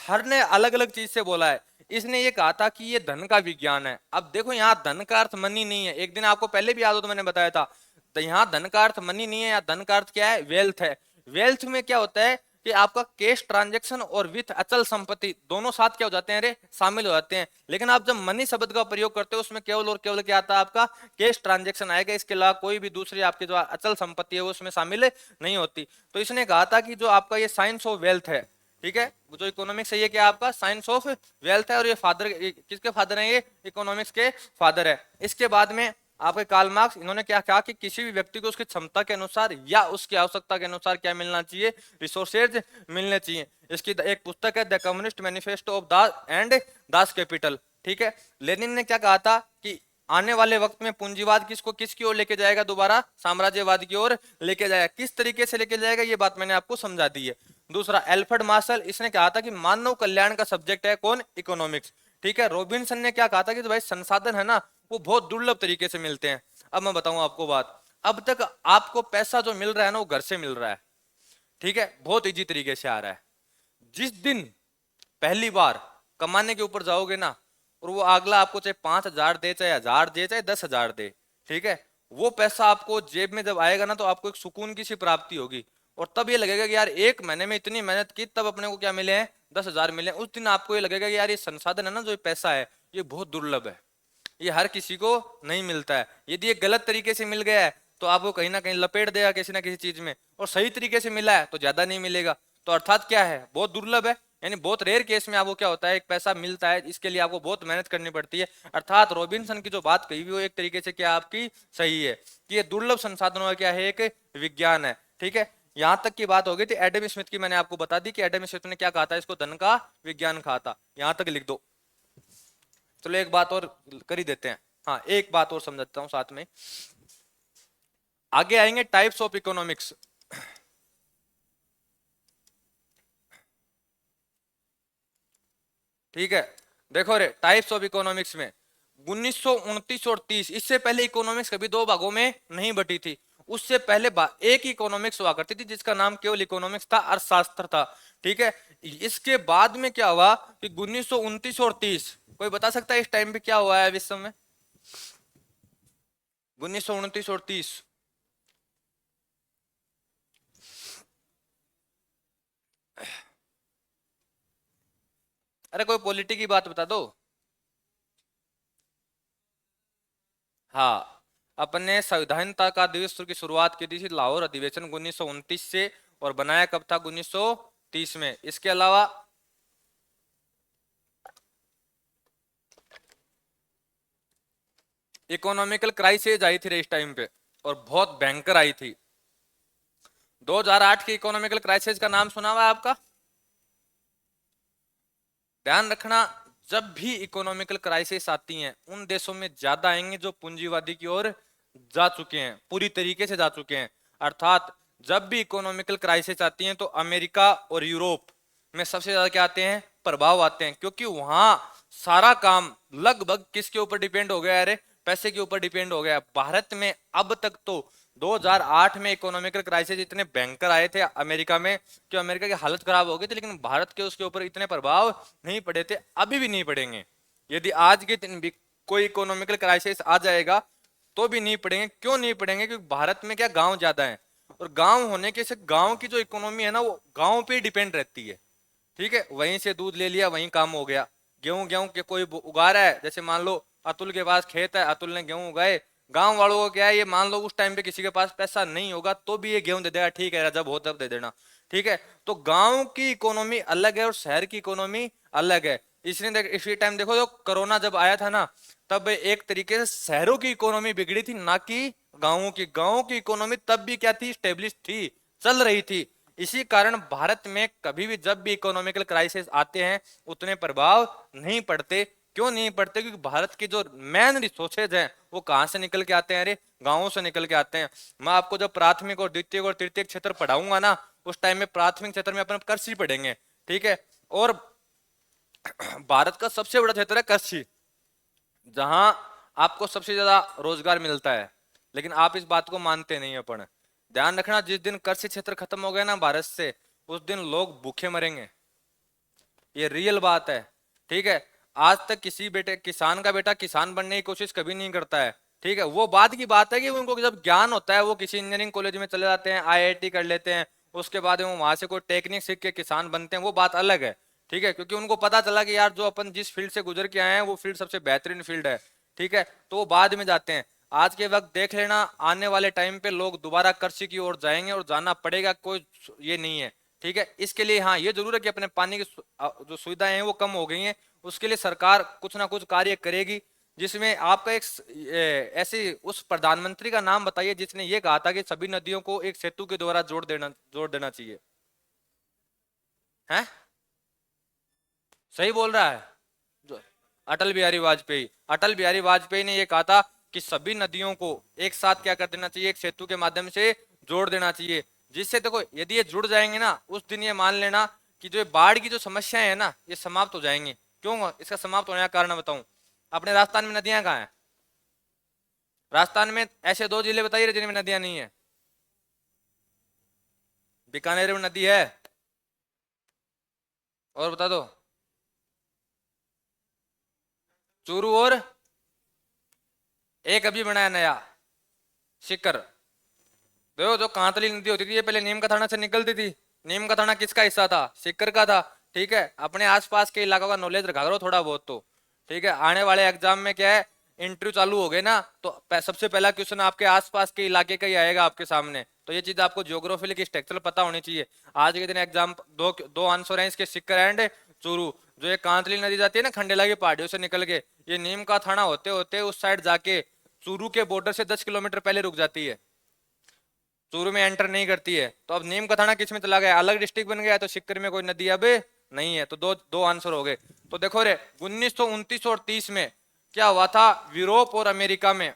हर ने अलग अलग चीज से बोला है। इसने ये कहा था कि ये धन का विज्ञान है। अब देखो यहाँ धन का अर्थ मनी नहीं है, एक दिन आपको पहले भी याद हो तो मैंने बताया था। तो यहाँ धन का अर्थ मनी नहीं है, या धन का अर्थ क्या है? वेल्थ है। वेल्थ में क्या होता है कि आपका कैश ट्रांजैक्शन और विथ अचल संपत्ति दोनों साथ क्या हो जाते हैं? अरे शामिल हो जाते हैं। लेकिन आप जब मनी शब्द का प्रयोग करते हो उसमें केवल और केवल क्या आता है? आपका कैश ट्रांजैक्शन आएगा, इसके अलावा कोई भी दूसरी आपकी जो अचल संपत्ति है वो उसमें शामिल नहीं होती। तो इसने कहा था कि जो आपका ये साइंस ऑफ वेल्थ है, ठीक है, जो इकोनॉमिक्स है ये क्या आपका साइंस ऑफ वेल्थ है। और ये फादर किसके फादर हैं? ये इकोनॉमिक्स के फादर है। इसके बाद में आपके कार्ल मार्क्स, इन्होंने क्या कहा कि किसी भी व्यक्ति को उसकी क्षमता के अनुसार या उसकी आवश्यकता के अनुसार क्या मिलना चाहिए? रिसोर्सेज मिलने चाहिए। इसकी एक पुस्तक है the communist manifesto of the end Das Kapital, ठीक है। लेनिन ने क्या कहा था कि आने वाले वक्त में पूंजीवाद किसको किसकी ओर लेके जाएगा? दोबारा साम्राज्यवाद की ओर लेके जाएगा। किस तरीके से लेके जाएगा ये बात मैंने आपको समझा दी है। दूसरा एल्फ्रेड मार्शल, इसने कहा था कि मानव कल्याण का सब्जेक्ट है कौन? इकोनॉमिक्स, ठीक है। रॉबिन्सन ने क्या कहा था कि भाई संसाधन है ना वो बहुत दुर्लभ तरीके से मिलते हैं। अब मैं बताऊं आपको बात, अब तक आपको पैसा जो मिल रहा है ना वो घर से मिल रहा है, ठीक है, बहुत इजी तरीके से आ रहा है। जिस दिन पहली बार कमाने के ऊपर जाओगे ना और वो अगला आपको चाहे 5,000 दे, चाहे 1,000 दे, चाहे 10,000 दे, ठीक है, वो पैसा आपको जेब में जब आएगा ना तो आपको एक सुकून की सी प्राप्ति होगी। और तब ये लगेगा कि यार एक महीने में इतनी मेहनत की तब अपने को क्या मिले हैं? 10,000 मिले। उस दिन आपको ये लगेगा कि यार ये संसाधन है ना, जो ये पैसा है ये बहुत दुर्लभ है, ये हर किसी को नहीं मिलता है। यदि ये गलत तरीके से मिल गया है तो आपको कहीं ना कहीं लपेट देगा किसी ना किसी चीज में, और सही तरीके से मिला है तो ज्यादा नहीं मिलेगा। तो अर्थात क्या है? बहुत दुर्लभ है, यानी बहुत रेयर केस में आपको क्या होता है? एक पैसा मिलता है, इसके लिए आपको बहुत मेहनत करनी पड़ती है। अर्थात रॉबिन्सन की जो बात कही हुई वो एक तरीके से क्या आपकी सही है कि ये दुर्लभ संसाधनों का क्या है? एक विज्ञान है, ठीक है। यहां तक की बात हो गई थी एडम स्मिथ की, मैंने आपको बता दी कि एडम स्मिथ ने क्या कहा था? इसको धन का विज्ञान कहा था। यहां तक लिख दो। चलो एक बात और कर ही देते हैं, हाँ एक बात और समझाता हूं साथ में। आगे आएंगे टाइप्स ऑफ इकोनॉमिक्स, ठीक है। देखो रे टाइप्स ऑफ इकोनॉमिक्स में 1929 और 30, इससे पहले इकोनॉमिक्स कभी दो भागों में नहीं बटी थी। उससे पहले एक ही इकोनॉमिक्स हुआ करती थी जिसका नाम केवल इकोनॉमिक्स था, अर्थशास्त्र था, ठीक है। इसके बाद में क्या हुआ कि 1929 और 30, कोई बता सकता है इस टाइम पे क्या हुआ है विश्व में? 1929 और 30 अरे कोई पॉलिटी की बात बता दो। हाँ, अपने संविधानता का दिवस की शुरुआत की थी लाहौर अधिवेशन 1929 से, और बनाया कब था? 1930 में। इसके अलावा इकोनॉमिकल क्राइसिस आई थी इस टाइम पे, और बहुत भयंकर आई थी। 2008 की इकोनॉमिकल क्राइसिस का नाम सुना हुआ है आपका? ध्यान रखना, जब भी इकोनॉमिकल क्राइसिस आती हैं उन देशों में ज्यादा आएंगे जो पूंजीवादी की ओर जा चुके हैं, पूरी तरीके से जा चुके हैं। अर्थात जब भी इकोनॉमिकल क्राइसिस आती हैं तो अमेरिका और यूरोप में सबसे ज्यादा क्या आते हैं? प्रभाव आते हैं, क्योंकि वहां सारा काम लगभग किसके ऊपर डिपेंड हो गया है? अरे पैसे के ऊपर डिपेंड हो गया। भारत में अब तक तो 2008 में इकोनॉमिकल क्राइसिस इतने भयंकर आए थे अमेरिका में कि अमेरिका की हालत खराब हो गई थी, लेकिन भारत के उसके ऊपर इतने प्रभाव नहीं पड़े थे, अभी भी नहीं पड़ेंगे। यदि आज के दिन भी कोई इकोनॉमिकल क्राइसिस आ जाएगा तो भी नहीं पड़ेंगे। क्यों नहीं पड़ेंगे? क्योंकि भारत में क्या गांव ज्यादा है, और गांव होने के से गांव की जो इकोनॉमी है ना वो गांव पे डिपेंड रहती है, ठीक है। वहीं से दूध ले लिया वहीं काम हो गया। गेहूं गेहूं के कोई उगा रहा है, जैसे मान लो अतुल के पास खेत है, अतुल ने गेहूं उगाए, गांव वालों को क्या है, ये मान लो उस टाइम पे किसी के पास पैसा नहीं होगा तो भी ये गेहूं दे देगा, ठीक है जब हो तब दे देना, ठीक है। तो गांव की इकोनॉमी अलग है और शहर की इकोनॉमी अलग है। इसलिए इसी टाइम देखो जो कोरोना जब आया था ना तब एक तरीके से शहरों की इकोनॉमी बिगड़ी थी, ना कि गांवों की। गांवों की इकोनॉमी तब भी क्या थी? स्टेब्लिश थी, चल रही थी। इसी कारण भारत में कभी भी जब भी इकोनॉमिकल क्राइसिस आते हैं उतने प्रभाव नहीं पड़ते। क्यों नहीं पड़ते? क्योंकि भारत की जो मेन रिसोर्सेज हैं वो कहां से निकल के आते हैं? अरे गांवों से निकल के आते हैं। मैं आपको जब प्राथमिक और द्वितीय और तृतीय क्षेत्र पढ़ाऊंगा ना उस टाइम में प्राथमिक क्षेत्र में अपन कृषि पढ़ेंगे, ठीक है। और भारत का सबसे बड़ा क्षेत्र है कृषि, जहां आपको सबसे ज्यादा रोजगार मिलता है। लेकिन आप इस बात को मानते नहीं अपन। ध्यान रखना, जिस दिन कृषि क्षेत्र खत्म हो गया ना भारत से, उस दिन लोग भूखे मरेंगे, ये रियल बात है। ठीक है, आज तक किसी बेटे किसान का बेटा किसान बनने की कोशिश कभी नहीं करता है। ठीक है, वो बात की बात है कि उनको जब ज्ञान होता है वो किसी इंजीनियरिंग कॉलेज में चले जाते हैं, आईआईटी कर लेते हैं, उसके बाद वो वहां से कोई टेक्निक सीख के किसान बनते हैं, वो बात अलग है। ठीक है, क्योंकि उनको पता चला कि यार जो अपन जिस फील्ड से गुजर के आए हैं वो फील्ड सबसे बेहतरीन फील्ड है। ठीक है, तो वो बाद में जाते हैं। आज के वक्त देख लेना, आने वाले टाइम पे लोग दोबारा कृषि की ओर जाएंगे और जाना पड़ेगा, कोई ये नहीं है। ठीक है, इसके लिए हाँ ये जरूर है कि अपने पानी की जो सुविधाएं हैं वो कम हो गई हैं, उसके लिए सरकार कुछ ना कुछ कार्य करेगी। जिसमें आपका एक ऐसे उस प्रधानमंत्री का नाम बताइए जिसने ये कहा था कि सभी नदियों को एक सेतु के द्वारा जोड़ देना चाहिए। हैं? सही बोल रहा है जो अटल बिहारी वाजपेयी। अटल बिहारी वाजपेयी ने ये कहा था कि सभी नदियों को एक साथ क्या कर देना चाहिए, एक सेतु के माध्यम से जोड़ देना चाहिए। जिससे देखो यदि ये जुड़ जाएंगे ना, उस दिन ये मान लेना कि जो बाढ़ की जो समस्याएं है ना ये समाप्त हो जाएंगी। क्यों इसका समाप्त होने का कारण बताऊं? अपने राजस्थान में नदियां कहाँ हैं? राजस्थान में ऐसे दो जिले बताइए जिनमें नदियां नहीं है। बीकानेर में नदी है, और बता दो। चूरू, और एक अभी बनाया नया, सिक्कर। देखो जो कांतली नदी होती थी ये पहले नीम का थाना से निकलती थी। नीम का थाना किसका हिस्सा था? सिक्कर का था। ठीक है, अपने आसपास के इलाकों का नॉलेज रखा करो थोड़ा बहुत तो। ठीक है, आने वाले एग्जाम में क्या है, इंटरव्यू चालू हो गए ना तो सबसे पहला क्वेश्चन आपके आसपास के इलाके का ही आएगा आपके सामने, तो ये चीज आपको ज्योग्राफी की स्ट्रक्चर पता होनी चाहिए। आज के दिन एग्जाम दो दो आंसर है इसके, सिक्कर एंड चूरू। जो ये कांतली नदी जाती है ना खंडेला की पहाड़ियों से निकल के, ये नीम का थाना होते होते उस साइड जाके चूरू के बॉर्डर से 10 किलोमीटर पहले रुक जाती है, चूरू में एंटर नहीं करती है। तो अब नीम का थाना किस में चला गया, अलग डिस्ट्रिक्ट बन गया, तो सिक्कर में कोई नदी अब नहीं है। तो दो दो आंसर हो गए। तो देखो रे 1929 और 30 में क्या हुआ था, यूरोप और अमेरिका में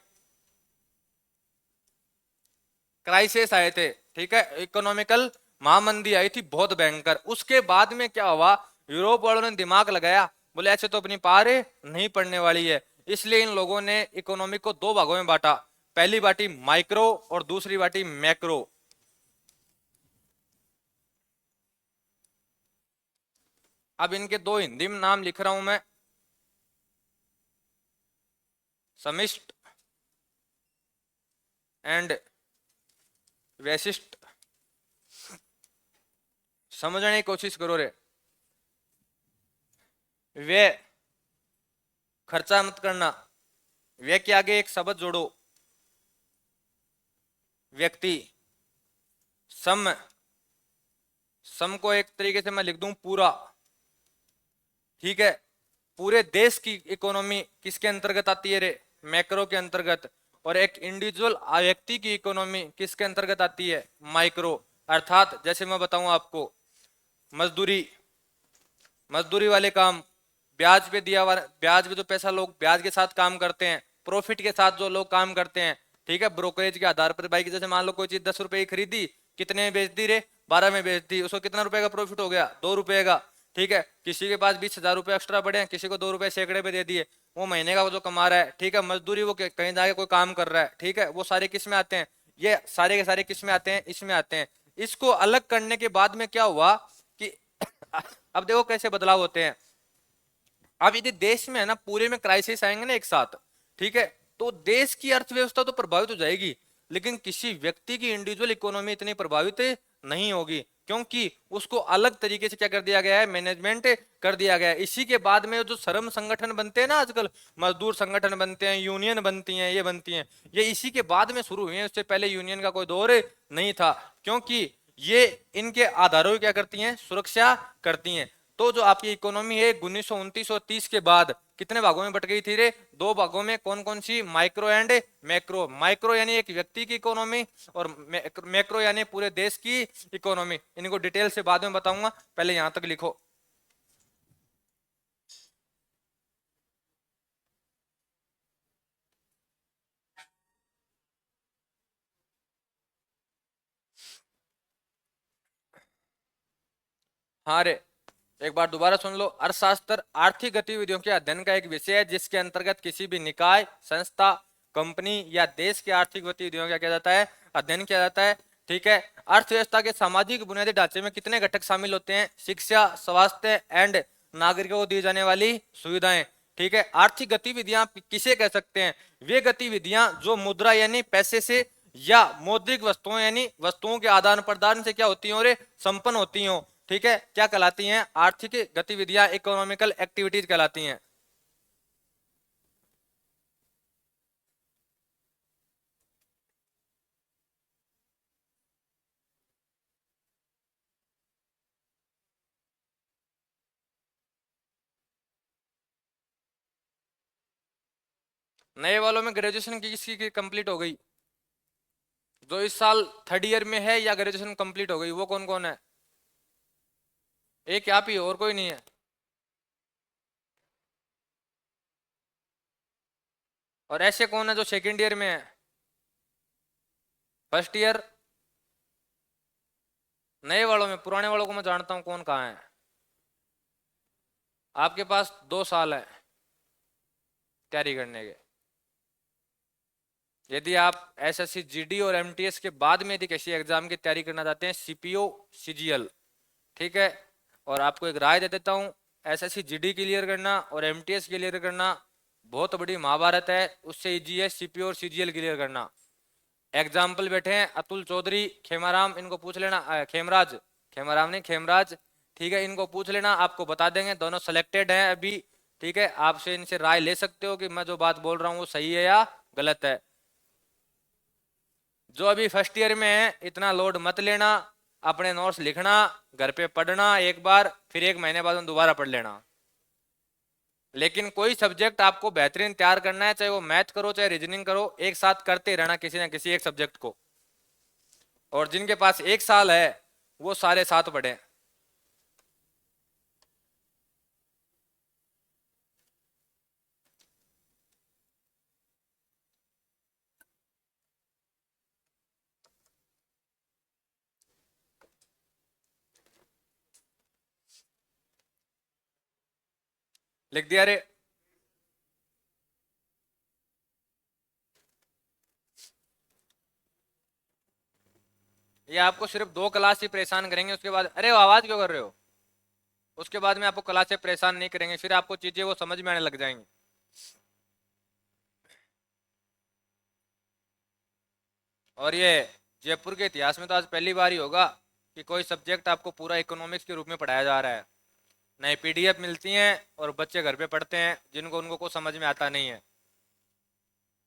क्राइसिस आए थे। ठीक है, इकोनॉमिकल महामंदी आई थी बहुत भयंकर। उसके बाद में क्या हुआ, यूरोप वालों ने दिमाग लगाया, बोले ऐसे तो अपनी पार नहीं पड़ने वाली है। इसलिए इन लोगों ने इकोनॉमी को दो भागों में बांटा, पहली बाटी माइक्रो और दूसरी बाटी मैक्रो। अब इनके दो हिंदी में नाम लिख रहा हूं मैं, समिष्ट एंड वैशिष्ट। समझने की कोशिश करो रे। वे खर्चा मत करना, वे के आगे एक शब्द जोड़ो, व्यक्ति। सम, सम को एक तरीके से मैं लिख दूं पूरा। ठीक है, पूरे देश की इकोनॉमी किसके अंतर्गत आती है रे, मैक्रो के अंतर्गत। और एक इंडिविजुअल व्यक्ति की इकोनॉमी किसके अंतर्गत आती है, माइक्रो। अर्थात जैसे मैं बताऊं आपको, मजदूरी, मजदूरी वाले काम, ब्याज पे दिया हुआ, ब्याज पे जो पैसा लोग ब्याज के साथ काम करते हैं, प्रॉफिट के साथ जो लोग काम करते हैं। ठीक है, ब्रोकरेज के आधार पर भाई, जैसे मान लो कोई चीज 10 रुपए की खरीदी, कितने में बेच दी रे, 12 में बेच दी, उसको कितना रुपए का प्रॉफिट हो गया, 2 रुपए का। ठीक है, किसी के पास 20,000 रुपए एक्स्ट्रा पड़े हैं, किसी को 2 रुपए सैकड़े पे दे दिए, वो महीने का वो जो कमा रहा है। ठीक है, मजदूरी वो कहीं जाके कोई काम कर रहा है। ठीक है, वो सारे किस में आते हैं, ये सारे के सारे किस में आते हैं, इसमें आते हैं। इसको अलग करने के बाद में क्या हुआ कि अब देखो कैसे बदलाव होते हैं। अब यदि देश में है ना पूरे में क्राइसिस आएंगे ना एक साथ, ठीक है, तो देश की अर्थव्यवस्था तो प्रभावित हो जाएगी, लेकिन किसी व्यक्ति की इंडिविजुअल इकोनॉमी इतनी प्रभावित नहीं होगी, क्योंकि उसको अलग तरीके से क्या कर दिया गया है, मैनेजमेंट कर दिया गया है। इसी के बाद में जो श्रम संगठन बनते हैं ना आजकल, मजदूर संगठन बनते हैं, यूनियन बनती हैं, ये बनती हैं, ये इसी के बाद में शुरू हुई है। उससे पहले यूनियन का कोई दौर नहीं था, क्योंकि ये इनके आधारों की क्या करती हैं, सुरक्षा करती हैं। तो जो आपकी इकोनॉमी है 1929 और 30 के बाद कितने भागों में बट गई थी रे, दो भागों में। कौन कौन सी, माइक्रो एंड मैक्रो। माइक्रो यानी एक व्यक्ति की इकोनॉमी, और मैक्रो यानी पूरे देश की इकोनॉमी। इनको डिटेल से बाद में बताऊंगा, पहले यहां तक लिखो। हाँ रे, एक बार दोबारा सुन लो। अर्थशास्त्र आर्थिक गतिविधियों के अध्ययन का एक विषय है जिसके अंतर्गत किसी भी निकाय, संस्था, कंपनी या देश की आर्थिक गतिविधियों का किया जाता है, अध्ययन किया जाता है। ठीक है। अर्थव्यवस्था के सामाजिक बुनियादी ढांचे में कितने घटक शामिल होते हैं? शिक्षा, स्वास्थ्य एंड नागरिकों को दी जाने वाली सुविधाएं। ठीक है। आर्थिक गतिविधियां किसे कह सकते हैं? वे गतिविधियां जो मुद्रा यानी पैसे से या मौद्रिक वस्तुओं यानी वस्तुओं के आदान प्रदान से क्या होती हैं और संपन्न होती हो। ठीक है, क्या कहलाती हैं? आर्थिक गतिविधियां इकोनॉमिकल एक्टिविटीज कहलाती हैं। नए वालों में ग्रेजुएशन की किसकी कंप्लीट हो गई? जो इस साल थर्ड ईयर में है या ग्रेजुएशन कंप्लीट हो गई, वो कौन कौन है? एक आप ही हो, और कोई नहीं है? और ऐसे कौन है जो सेकंड ईयर में है? First year? नए वालों में, पुराने वालों को मैं जानता हूं कौन कहाँ है। आपके पास 2 साल है तैयारी करने के। यदि आप एसएससी जीडी और एमटीएस के बाद में यदि किसी एग्जाम की तैयारी करना चाहते हैं, सीपीओ सीजीएल, ठीक है, और आपको एक राय दे देता हूं, एसएससी जीडी क्लियर करना और एमटीएस क्लियर करना बहुत बड़ी महाभारत है, उससे इजी है सीपीओ और सीजीएल क्लियर करना। एग्जाम्पल बैठे हैं अतुल चौधरी, खेमाराम, इनको पूछ लेना, खेमराज, खेमाराम नहीं खेमराज, ठीक है, इनको पूछ लेना, आपको बता देंगे। दोनों सेलेक्टेड हैं अभी। ठीक है, आपसे इनसे राय ले सकते हो कि मैं जो बात बोल रहा हूँ वो सही है या गलत है। जो अभी फर्स्ट ईयर में है, इतना लोड मत लेना, अपने नोट्स लिखना, घर पे पढ़ना एक बार, फिर 1 महीने बाद दोबारा पढ़ लेना। लेकिन कोई सब्जेक्ट आपको बेहतरीन तैयार करना है, चाहे वो मैथ करो चाहे रीजनिंग करो, एक साथ करते रहना किसी ना किसी एक सब्जेक्ट को। और जिनके पास 1 साल है वो सारे साथ पढ़े। लिख दिया रे? ये आपको सिर्फ 2 क्लास ही परेशान करेंगे, उसके बाद अरे वो आवाज क्यों कर रहे हो, उसके बाद में आपको क्लास से परेशान नहीं करेंगे, फिर आपको चीजें वो समझ में आने लग जाएंगी। और ये जयपुर के इतिहास में तो आज पहली बार ही होगा कि कोई सब्जेक्ट आपको पूरा इकोनॉमिक्स के रूप में पढ़ाया जा रहा है। नए पीडीएफ मिलती हैं और बच्चे घर पे पढ़ते हैं, जिनको उनको को समझ में आता नहीं है।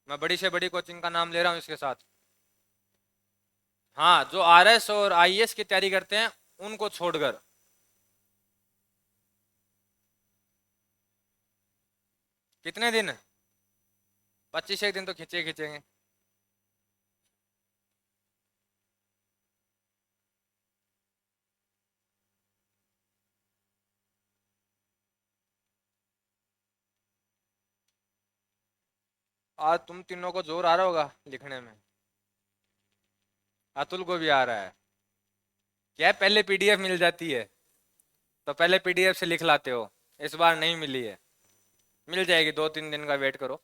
मैं बड़ी से बड़ी कोचिंग का नाम ले रहा हूँ इसके साथ। हाँ, जो आरएस और आईएएस की तैयारी करते हैं उनको छोड़कर। कितने दिन? 25 एक दिन तो खींचे खींचेंगे। आज तुम तीनों को जोर आ रहा होगा लिखने में। अतुल को भी आ रहा है। क्या है, पहले पीडीएफ मिल जाती है तो पहले पीडीएफ से लिख लाते हो, इस बार नहीं मिली है। मिल जाएगी, 2-3 दिन का वेट करो।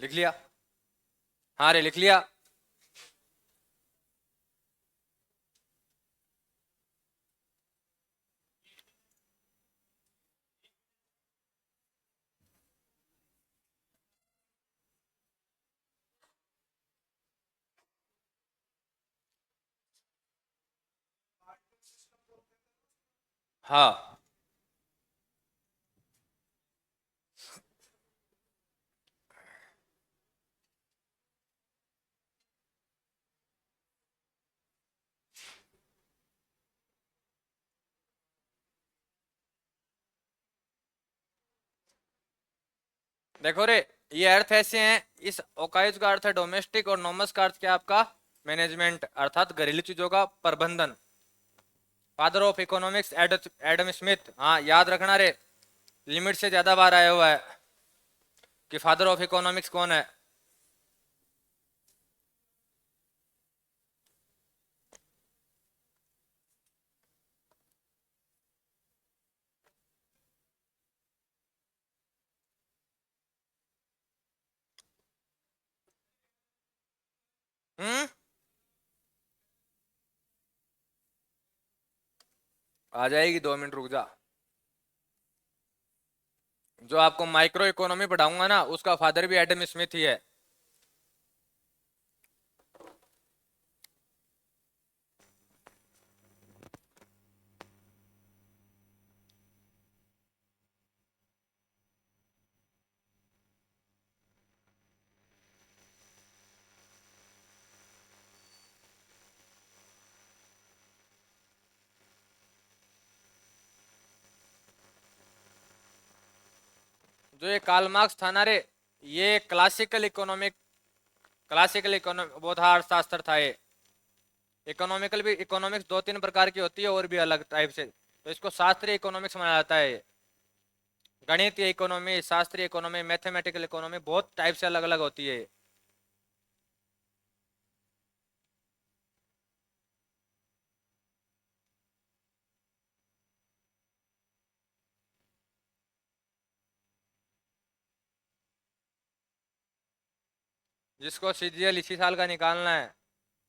लिख लिया? हाँ रे, लिख लिया। हाँ, देखो रे, ये अर्थ ऐसे हैं, इस ओकाइज का अर्थ है डोमेस्टिक और नोमस का अर्थ क्या है आपका? मैनेजमेंट, अर्थात घरेलू चीजों का प्रबंधन। Father of economics Adam Smith, हाँ याद रखना रे, लिमिट से ज्यादा बार आया हुआ है कि फादर ऑफ इकोनॉमिक्स कौन है। हम्म। आ जाएगी, 2 मिनट रुक जा। जो आपको माइक्रो इकोनॉमी पढ़ाऊंगा ना, उसका फादर भी एडम स्मिथ ही है। जो ये कार्ल मार्क्स था ना रे, ये क्लासिकल इकोनॉमिक वो था, अर्थशास्त्र था ये। इकोनॉमिकल भी, इकोनॉमिक्स 2-3 प्रकार की होती है और भी अलग टाइप से, तो इसको शास्त्रीय इकोनॉमिक्स माना जाता है ये। गणितीय इकोनॉमी, शास्त्रीय इकोनॉमी, मैथमेटिकल इकोनॉमी, बहुत टाइप से अलग अलग होती है ये। जिसको सीजीएल इसी साल का निकालना है,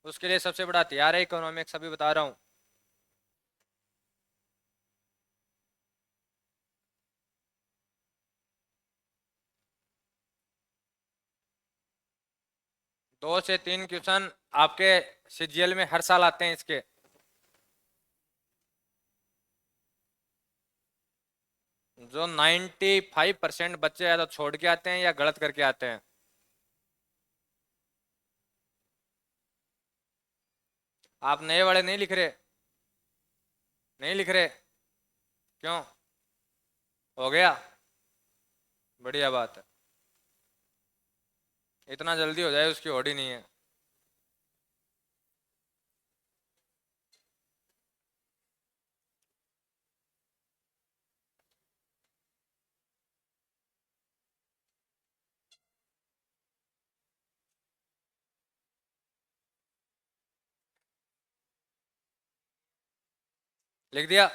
उसके लिए सबसे बड़ा हथियार है इकोनॉमिक्स, अभी बता रहा हूँ। दो से तीन क्वेश्चन आपके सीजीएल में हर साल आते हैं इसके। जो 95% बच्चे या तो छोड़ के आते हैं या गलत करके आते हैं। आप नए वाले नहीं लिख रहे? नहीं लिख रहे? क्यों? हो गया? बढ़िया बात है। इतना जल्दी हो जाए उसकी होड़ ही नहीं है। लिख दिया?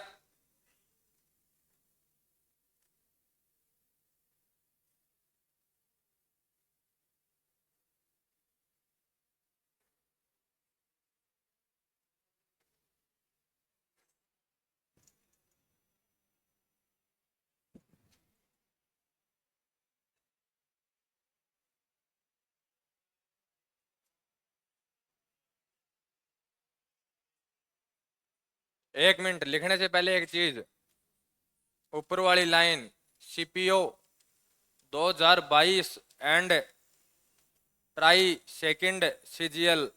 1 मिनट लिखने से पहले एक चीज, ऊपर वाली line CPO 2022 and try second CGL,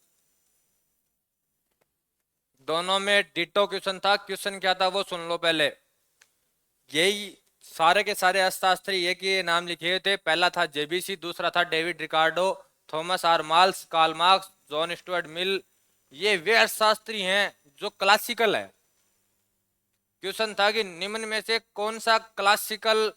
दोनों में डिटो क्वेश्चन था। क्वेश्चन क्या था वो सुन लो पहले। यही सारे के सारे अर्थशास्त्री एक ही नाम लिखे हुए थे। पहला था जेबीसी, दूसरा था David Ricardo, Thomas R Malthus, Karl Marx, John Stuart Mill. ये वे अर्थशास्त्री हैं जो क्लासिकल है। क्वेश्चन था कि निम्न में से कौन सा क्लासिकल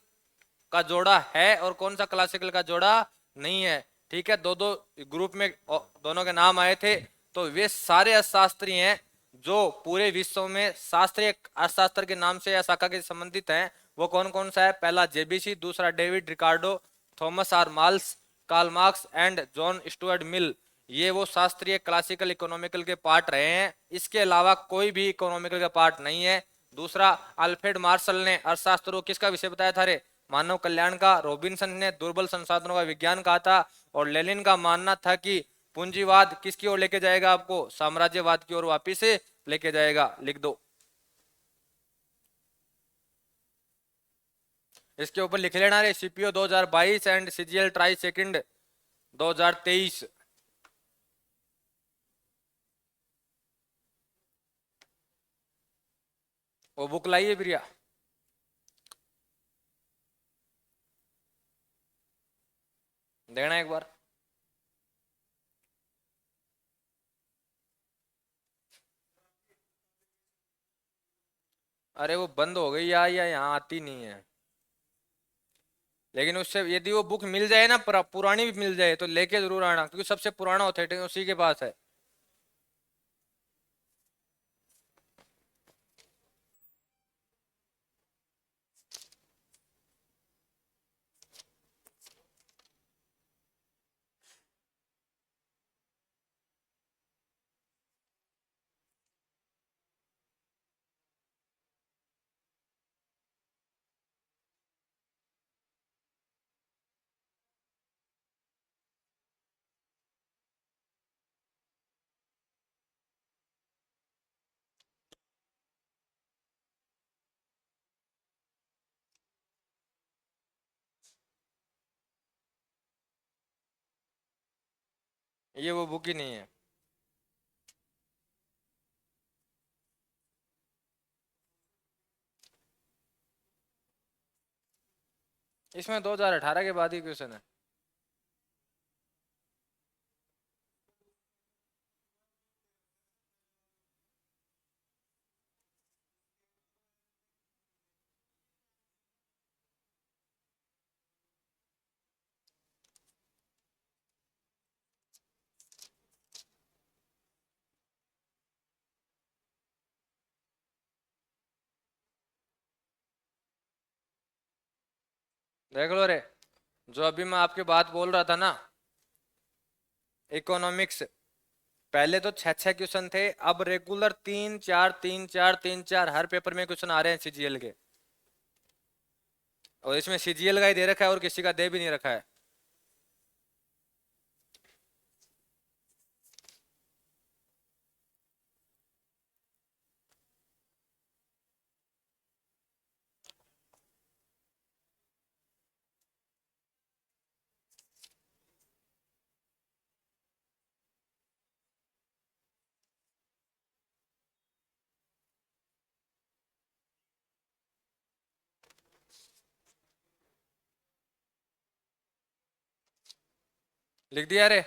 का जोड़ा है और कौन सा क्लासिकल का जोड़ा नहीं है। ठीक है, दो दो ग्रुप में दोनों के नाम आए थे। तो वे सारे अर्थशास्त्री हैं जो पूरे विश्व में शास्त्रीय अर्थशास्त्र के नाम से या शाखा के संबंधित हैं। वो कौन कौन सा है? पहला जेबीसी, दूसरा David Ricardo, Thomas R Malthus, Karl Marx and John Stuart Mill. ये वो शास्त्रीय क्लासिकल इकोनॉमिकल के पार्ट रहे हैं। इसके अलावा कोई भी इकोनॉमिकल का पार्ट नहीं है। दूसरा, अल्फ्रेड मार्शल ने अर्थशास्त्र को किसका विषय बताया था रे? मानव कल्याण का। रॉबिन्सन ने दुर्बल संसाधनों का विज्ञान कहा था। और लेनिन का मानना था कि पूंजीवाद किसकी ओर लेके जाएगा? आपको साम्राज्यवाद की ओर वापिस से लेके जाएगा। लिख दो, इसके ऊपर लिख लेना रे, CPO 2022 and CGL try second 2023। वो बुक लाइए प्रिया। देना एक बार। अरे वो बंद हो गई या यहाँ आती नहीं है। लेकिन उससे यदि वो बुक मिल जाए ना, पुरानी भी मिल जाए, तो लेके जरूर आना, क्योंकि सबसे पुराना ऑथेंटिक उसी के पास है। ये वो बुक ही नहीं है। इसमें 2018 के बाद ही क्वेश्चन है। देख लो रे, जो अभी मैं आपकी बात बोल रहा था ना, इकोनॉमिक्स, पहले तो छह छह क्वेश्चन थे, अब रेगुलर तीन चार तीन चार तीन चार हर पेपर में क्वेश्चन आ रहे हैं सीजीएल के। और इसमें सीजीएल का ही दे रखा है और किसी का दे भी नहीं रखा है। लिख दिया रे।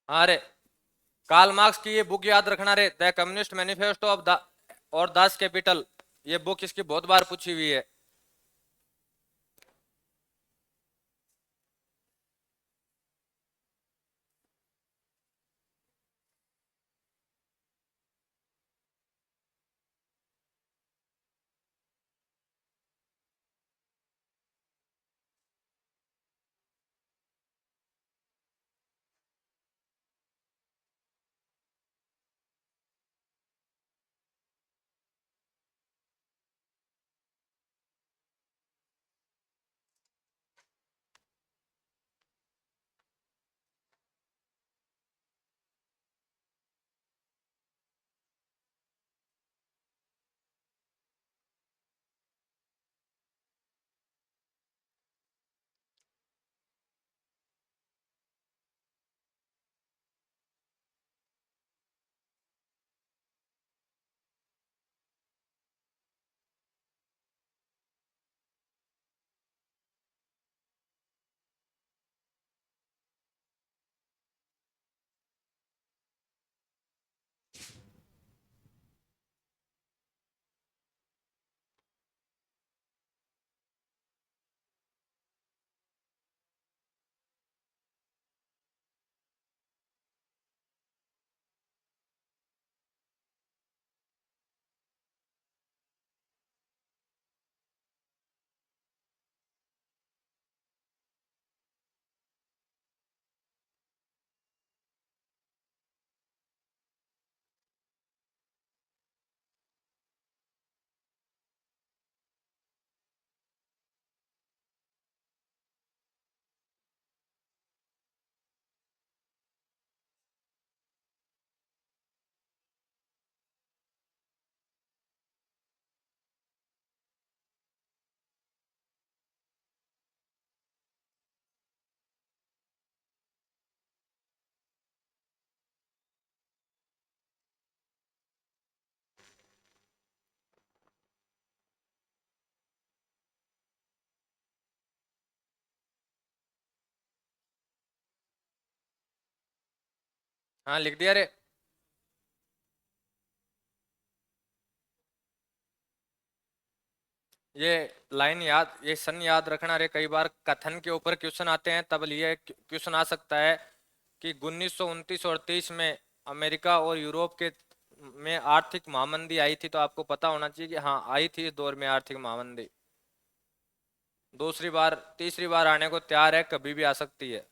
हाँ रे, कार्ल मार्क्स की ये बुक याद रखना रे, the communist manifesto of the और दास कैपिटल। ये बुक इसकी बहुत बार पूछी हुई है। हाँ लिख दिया रे। ये लाइन याद, ये सन याद रखना रे। कई बार कथन के ऊपर क्वेश्चन आते हैं, तब ये क्वेश्चन आ सकता है कि 1929 और 30 में अमेरिका और यूरोप के में आर्थिक महामंदी आई थी। तो आपको पता होना चाहिए कि हाँ आई थी इस दौर में आर्थिक महामंदी। दूसरी बार तीसरी बार आने को तैयार है, कभी भी आ सकती है।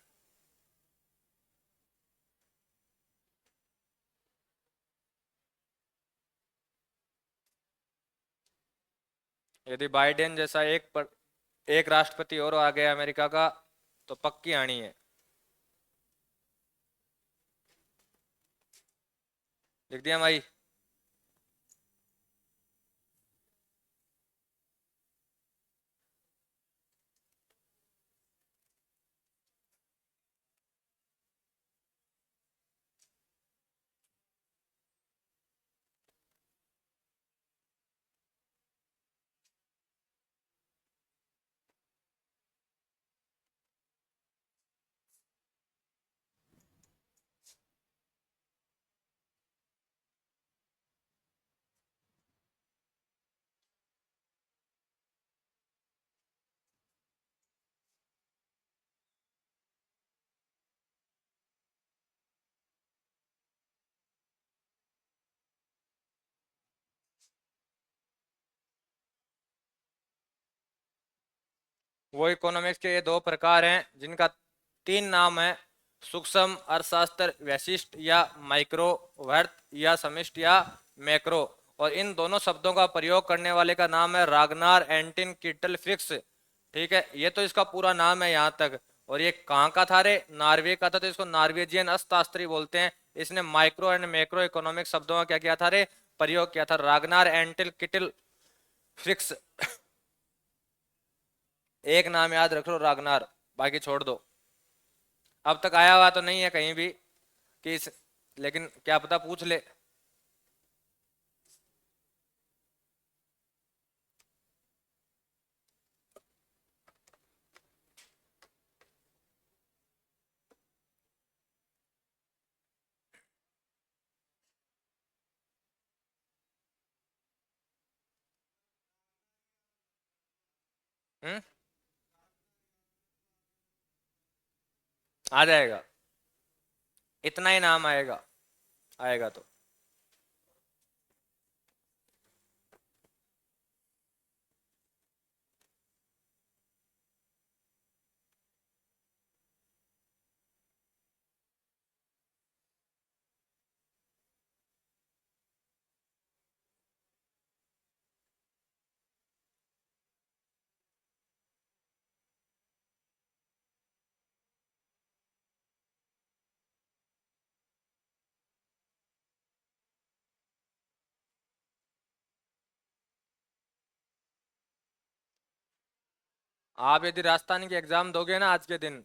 यदि बाइडेन जैसा एक राष्ट्रपति और आ गया अमेरिका का, तो पक्की आनी है। लिख दिया भाई। वो इकोनॉमिक्स के ये दो प्रकार हैं जिनका तीन नाम है: सूक्ष्म अर्थशास्त्र वैशिष्ट या माइक्रो, वृहत या समिष्ट या मैक्रो। और इन दोनों शब्दों का प्रयोग करने वाले का नाम है रागनार एंटिन किटल फ्रिक्स। ठीक है, ये तो इसका पूरा नाम है यहाँ तक। और ये कहाँ का था रे? नॉर्वे का था, तो इसको नॉर्वेजियन अर्थशास्त्री बोलते हैं। इसने माइक्रो एंड मैक्रो इकोनॉमिक शब्दों का क्या किया था रे? प्रयोग किया था। रागनार एंटिल किटल फ्रिक्स। एक नाम याद रख लो, रागनार, बाकी छोड़ दो। अब तक आया हुआ तो नहीं है कहीं भी कि लेकिन क्या पता पूछ ले। हम्म, आ जाएगा। इतना ही नाम आएगा, आएगा तो। आप यदि राजस्थान के एग्जाम दोगे ना आज के दिन,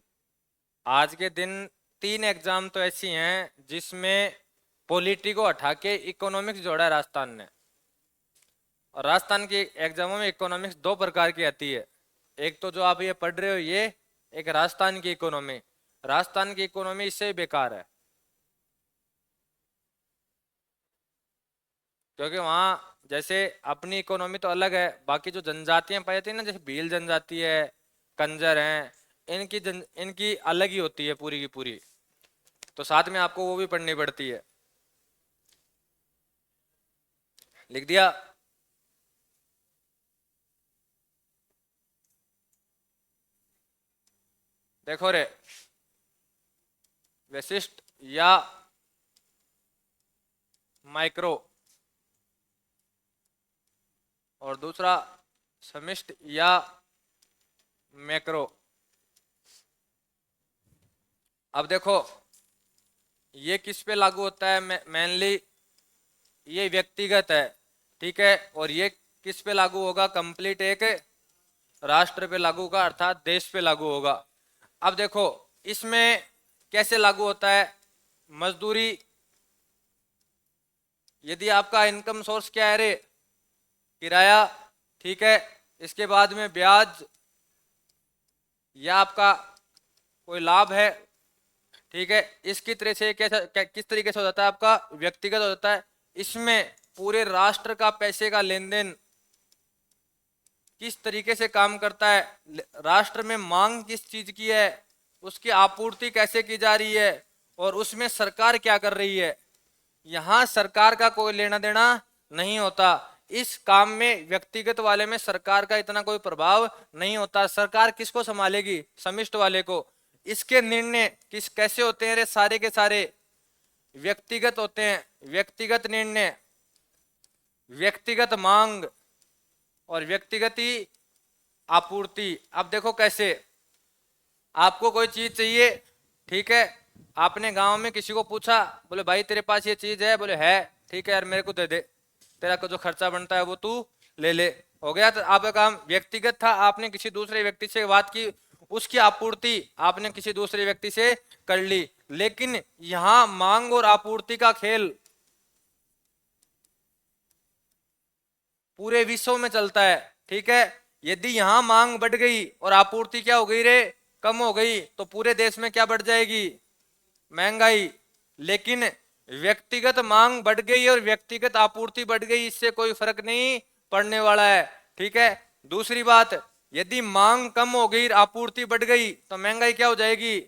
आज के दिन तीन एग्जाम तो ऐसी हैं जिसमें पॉलिटी को हटा के इकोनॉमिक्स जोड़ा है राजस्थान ने। और राजस्थान की एग्जामों में इकोनॉमिक्स दो प्रकार की आती है। एक तो जो आप ये पढ़ रहे हो ये, एक राजस्थान की इकोनॉमी। राजस्थान की इकोनॉमी इससे बेकार है, क्योंकि वहाँ जैसे अपनी इकोनॉमी तो अलग है, बाकी जो जनजातियां पाई जाती है ना, जैसे भील जनजाति है, कंजर हैं, इनकी अलग ही होती है पूरी की पूरी। तो साथ में आपको वो भी पढ़नी पड़ती है। लिख दिया। देखो रे, विशिष्ट या माइक्रो, और दूसरा समिष्ट या मैक्रो। अब देखो ये किस पे लागू होता है? मेनली ये व्यक्तिगत है, ठीक है। और ये किस पे लागू होगा? कंप्लीट एक राष्ट्र पे लागू होगा, अर्थात देश पे लागू होगा। अब देखो इसमें कैसे लागू होता है? मजदूरी, यदि आपका इनकम सोर्स क्या है रे? किराया, ठीक है। इसके बाद में ब्याज, या आपका कोई लाभ है, ठीक है। इसकी तरह से किस तरीके से हो जाता है? आपका व्यक्तिगत हो जाता है। इसमें पूरे राष्ट्र का पैसे का लेन देन किस तरीके से काम करता है, राष्ट्र में मांग किस चीज की है, उसकी आपूर्ति कैसे की जा रही है, और उसमें सरकार क्या कर रही है, यहाँ सरकार का कोई लेना देना नहीं होता। इस काम में व्यक्तिगत वाले में सरकार का इतना कोई प्रभाव नहीं होता। सरकार किसको संभालेगी, समिष्ट वाले को। इसके निर्णय किस कैसे होते हैं रे, सारे के सारे व्यक्तिगत होते हैं। व्यक्तिगत निर्णय, व्यक्तिगत मांग और व्यक्तिगत ही आपूर्ति। अब देखो कैसे, आपको कोई चीज चाहिए, ठीक है, आपने गांव में किसी को पूछा, बोले भाई तेरे पास ये चीज है, बोले है, ठीक है यार मेरे को दे दे, तेरा जो खर्चा बनता है वो तू ले ले, हो गया। तो आपका काम व्यक्तिगत था, आपने किसी दूसरे व्यक्ति से बात की, उसकी आपूर्ति आपने किसी दूसरे व्यक्ति से कर ली। लेकिन यहां मांग और आपूर्ति का खेल पूरे विश्व में चलता है, ठीक है। यदि यहां मांग बढ़ गई और आपूर्ति क्या हो गई रे, कम हो गई, तो पूरे देश में क्या बढ़ जाएगी, महंगाई। लेकिन व्यक्तिगत मांग बढ़ गई और व्यक्तिगत आपूर्ति बढ़ गई, इससे कोई फर्क नहीं पड़ने वाला है, ठीक है। दूसरी बात, यदि मांग कम हो गई आपूर्ति बढ़ गई तो महंगाई क्या हो जाएगी,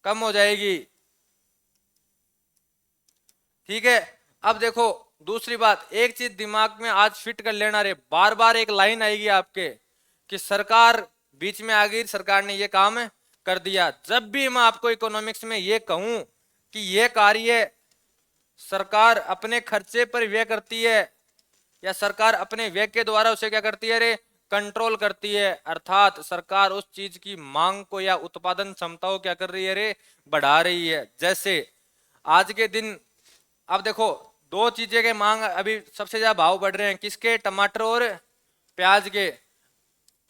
कम हो जाएगी, ठीक है। अब देखो दूसरी बात, एक चीज दिमाग में आज फिट कर लेना रे, बार बार एक लाइन आएगी आपके कि सरकार बीच में आ गई, सरकार ने ये काम कर दिया। जब भी मैं आपको इकोनॉमिक्स में ये कहूं कि ये कार्य सरकार अपने खर्चे पर व्यय करती है या सरकार अपने व्यय के द्वारा उसे क्या करती है रे, कंट्रोल करती है, अर्थात सरकार उस चीज की मांग को या उत्पादन क्षमता को क्या कर रही है रे, बढ़ा रही है। जैसे आज के दिन अब देखो दो चीजें के मांग अभी सबसे ज्यादा भाव बढ़ रहे हैं, किसके, टमाटर और प्याज के।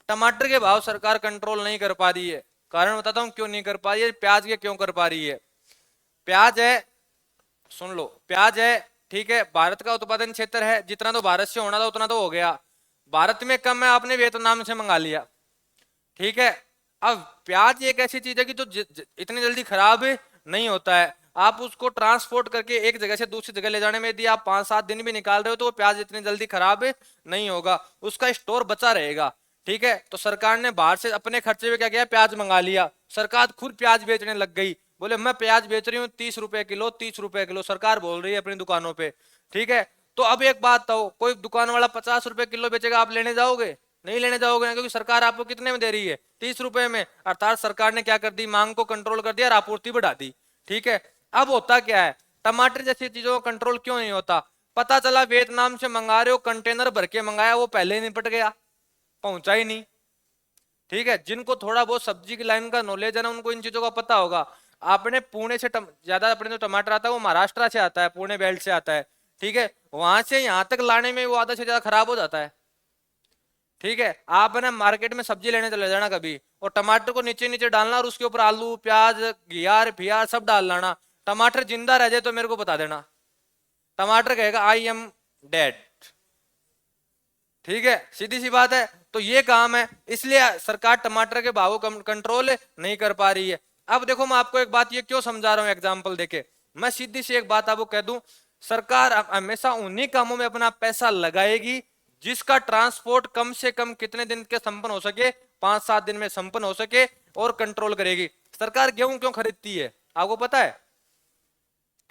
टमाटर के भाव सरकार कंट्रोल नहीं कर पा रही है, कारण बताता हूं क्यों नहीं कर पा रही है, प्याज के क्यों कर पा रही है। प्याज है, सुन लो, प्याज है, ठीक है, भारत का उत्पादन क्षेत्र है, जितना तो भारत से होना था उतना तो हो गया, भारत में कम है, आपने वियतनाम से मंगा लिया, ठीक है। अब प्याज एक ऐसी चीज है कि जो इतनी जल्दी खराब नहीं होता है, आप उसको ट्रांसपोर्ट करके एक जगह से दूसरी जगह ले जाने में यदि आप 5-7 दिन भी निकाल रहे हो तो वो प्याज इतनी जल्दी खराब नहीं होगा, उसका स्टोर बचा रहेगा, ठीक है। तो सरकार ने बाहर से अपने खर्चे में क्या किया, प्याज मंगा लिया, सरकार खुद प्याज बेचने लग गई, बोले मैं प्याज बेच रही हूँ 30 रुपए किलो, 30 रुपए किलो सरकार बोल रही है अपनी दुकानों पे, ठीक है। तो अब एक बात तो, कोई दुकान वाला 50 रुपए किलो बेचेगा, आप लेने जाओगे, नहीं लेने जाओगे ना, क्योंकि सरकार आपको कितने में दे रही है, 30 रुपए में। अर्थात सरकार ने क्या कर दी, मांग को कंट्रोल कर दिया और आपूर्ति बढ़ा दी, ठीक है। अब होता क्या है, टमाटर जैसी चीजों का कंट्रोल क्यों नहीं होता, पता चला वियतनाम से मंगा रहे हो, कंटेनर भर के मंगाया, वो पहले ही निपट गया, पहुंचा ही नहीं, ठीक है। जिनको थोड़ा बहुत सब्जी की लाइन का नॉलेज है ना, उनको इन चीजों का पता होगा। आपने पुणे से ज्यादा अपने जो टमाटर आता है वो महाराष्ट्र से आता है, पुणे बेल्ट से आता है, ठीक है, वहां से यहाँ तक लाने में वो आधा से ज्यादा खराब हो जाता है, ठीक है। आप ना मार्केट में सब्जी लेने चले जाना कभी, और टमाटर को नीचे नीचे डालना और उसके ऊपर आलू प्याज घियार फियार सब डाल लाना, टमाटर जिंदा रह जाए तो मेरे को बता देना, टमाटर कहेगा आई एम डेड, ठीक है, सीधी सी बात है। तो ये काम है, इसलिए सरकार टमाटर के भाव को कंट्रोल नहीं कर पा रही है। अब देखो मैं आपको एक बात ये क्यों समझा रहा हूं एग्जाम्पल देके, मैं सीधी सी एक बात आपको कह दूं, सरकार हमेशा उन्हीं कामों में अपना पैसा लगाएगी जिसका ट्रांसपोर्ट कम से कम कितने दिन के संपन्न हो सके, 5-7 दिन में संपन्न हो सके, और कंट्रोल करेगी। सरकार गेहूं क्यों खरीदती है, आपको पता है,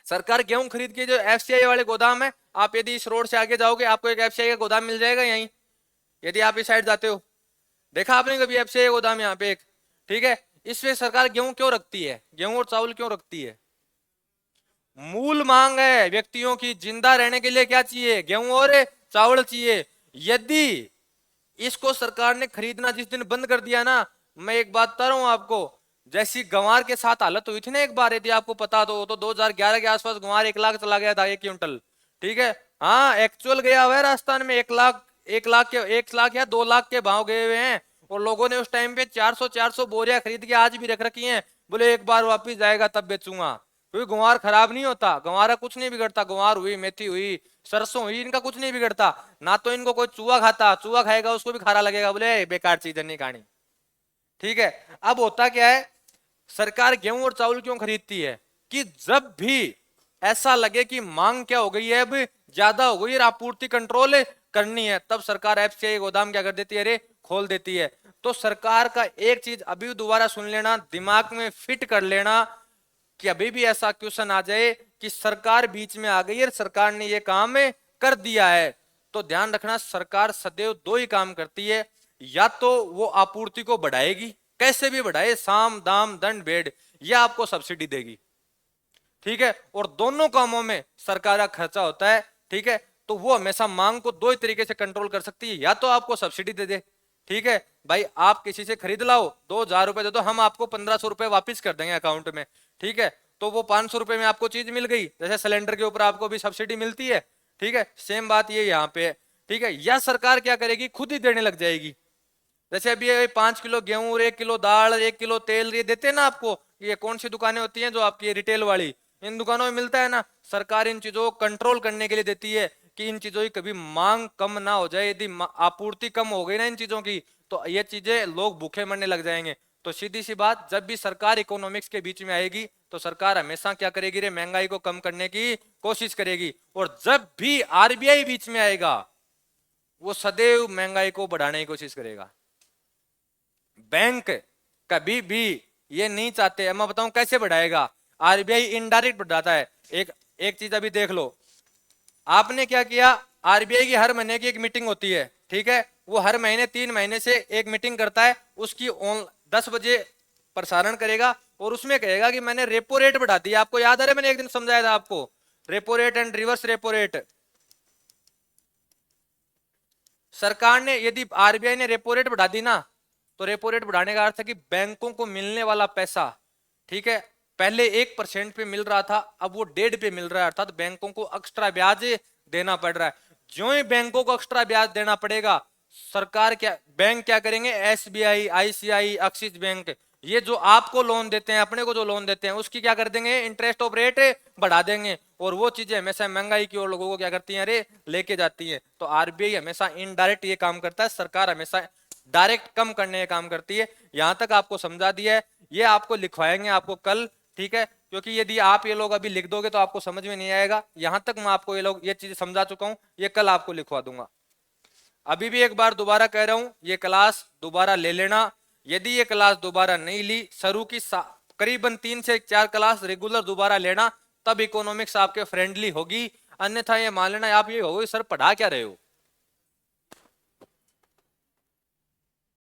सरकार गेहूं खरीद के जो एफसीआई वाले गोदाम है, आप यदि इस रोड से आगे जाओगे आपको एक एफसीआई का गोदाम मिल जाएगा यहीं, यदि आप इस साइड जाते हो, देखा आपने कभी एफसीआई गोदाम यहाँ पे एक, ठीक है। इसमें सरकार गेहूं क्यों रखती है, गेहूं और चावल क्यों रखती है, मूल मांग है व्यक्तियों की, जिंदा रहने के लिए क्या चाहिए, गेहूं और चावल चाहिए। यदि इसको सरकार ने खरीदना जिस दिन बंद कर दिया ना, मैं एक बात बता रहा हूं आपको, जैसी गंवार के साथ हालत हुई थी ना एक बार, यदि आपको पता तो 2011 के आसपास गंवार 1 लाख चला गया था 1 क्विंटल, ठीक है। हाँ एक्चुअल गया हुआ है राजस्थान में, 1 लाख या 2 लाख के भाव गए हुए हैं, और लोगों ने उस टाइम पे 400 बोरियां खरीद के आज भी रख रखी हैं, बोले एक बार वापिस जाएगा तब बेचूंगा, क्योंकि गुवार खराब नहीं होता, गंवारा कुछ नहीं बिगड़ता, गुवार हुई मेथी हुई सरसों हुई इनका कुछ नहीं बिगड़ता, ना तो इनको कोई चूहा खाता, चूहा खाएगा उसको भी खारा लगेगा, बोले बेकार चीज नहीं खानी, ठीक है। अब होता क्या है, सरकार गेहूं और चावल क्यों खरीदती है, कि जब भी ऐसा लगे कि मांग क्या हो गई है, अब ज्यादा हो गई है, आपूर्ति कंट्रोल करनी है तब सरकार एफसीआई गोदाम क्या कर देती है, अरे खोल देती है। तो सरकार का एक चीज अभी दोबारा सुन लेना, दिमाग में फिट कर लेना कि अभी भी ऐसा क्वेश्चन आ जाए कि सरकार बीच में आ गई है, सरकार ने ये काम कर दिया है, तो ध्यान रखना सरकार सदैव दो ही काम करती है, या तो वो आपूर्ति को बढ़ाएगी, कैसे भी बढ़ाए, साम दाम दंड भेद, या आपको सब्सिडी देगी, ठीक है। और दोनों कामों में सरकार का खर्चा होता है, ठीक है। तो वो हमेशा मांग को दो ही तरीके से कंट्रोल कर सकती है, या तो आपको सब्सिडी दे दे, ठीक है भाई, आप किसी से खरीद लाओ, 2,000 रुपए दे दो, हम आपको 1,500 रुपए वापिस कर देंगे अकाउंट में, ठीक है। तो वो 500 रुपए में आपको चीज मिल गई, जैसे सिलेंडर के ऊपर आपको भी सब्सिडी मिलती है, ठीक है, सेम बात ये यहाँ पे है, ठीक है। या सरकार क्या करेगी, खुद ही देने लग जाएगी। जैसे अभी 5 किलो गेहूं और 1 किलो दाल, 1 किलो तेल, ये देते हैं ना आपको, ये कौन सी दुकानें होती हैं जो आपकी रिटेल वाली, इन दुकानों में मिलता है ना। सरकार इन चीजों को कंट्रोल करने के लिए देती है कि इन चीजों की कभी मांग कम ना हो जाए, यदि आपूर्ति कम हो गई ना इन चीजों की, तो ये चीजें लोग भूखे मरने लग जाएंगे। तो सीधी सी बात, जब भी सरकार इकोनॉमिक्स के बीच में आएगी तो सरकार हमेशा क्या करेगी रे, महंगाई को कम करने की कोशिश करेगी। और जब भी आरबीआई बीच में आएगा वो सदैव महंगाई को बढ़ाने की कोशिश करेगा। बैंक कभी भी ये नहीं चाहते, मैं बताऊं कैसे बढ़ाएगा, आरबीआई इनडायरेक्ट बढ़ाता है। एक एक चीज अभी देख लो, आपने क्या किया, आरबीआई की हर महीने की एक मीटिंग होती है, ठीक है, वो हर महीने 3 महीने से एक मीटिंग करता है, उसकी 10 बजे प्रसारण करेगा और उसमें कहेगा कि मैंने रेपो रेट बढ़ा दिया। आपको याद है, मैंने एक दिन समझाया था आपको, repo rate and reverse repo rate. सरकार ने, यदि आरबीआई ने रेपो रेट बढ़ा दी ना, तो रेपो रेट बढ़ाने का अर्थ है कि बैंकों को मिलने वाला पैसा, ठीक है, पहले 1% पे मिल रहा था, अब वो 1.5 पे मिल रहा है, अर्थात बैंकों को एक्स्ट्रा ब्याज देना पड़ रहा है। जो ही बैंकों को एक्स्ट्रा ब्याज देना पड़ेगा, सरकार क्या, बैंक क्या करेंगे, एसबीआई, आईसीआई, एक्सिस बैंक, ये जो आपको लोन देते हैं, अपने को जो लोन देते हैं, उसकी क्या कर देंगे, इंटरेस्ट ऑफ रेट बढ़ा देंगे। और वो चीजें हमेशा महंगाई की ओर लोगों को क्या करती हैं, अरे लेके जाती हैं। तो आरबीआई हमेशा इनडायरेक्ट ये काम करता है, सरकार हमेशा डायरेक्ट कम करने का काम करती है। यहां तक आपको समझा दिया है, ये आपको लिखवाएंगे आपको कल, ठीक है, क्योंकि यदि आप ये लोग अभी लिख दोगे तो आपको समझ में नहीं आएगा। यहां तक मैं आपको ये चीजें समझा चुका हूं, ये कल आपको लिखवा दूंगा। अभी भी एक बार दोबारा कह रहा हूं, ये क्लास दोबारा ले लेना। यदि ये क्लास दोबारा नहीं ली, शुरू की करीबन 3 से 4 क्लास रेगुलर दोबारा लेना, तब इकोनॉमिक्स आपके फ्रेंडली होगी। अन्यथा ये मान लेना आप ये हो, सर पढ़ा क्या रहे हो,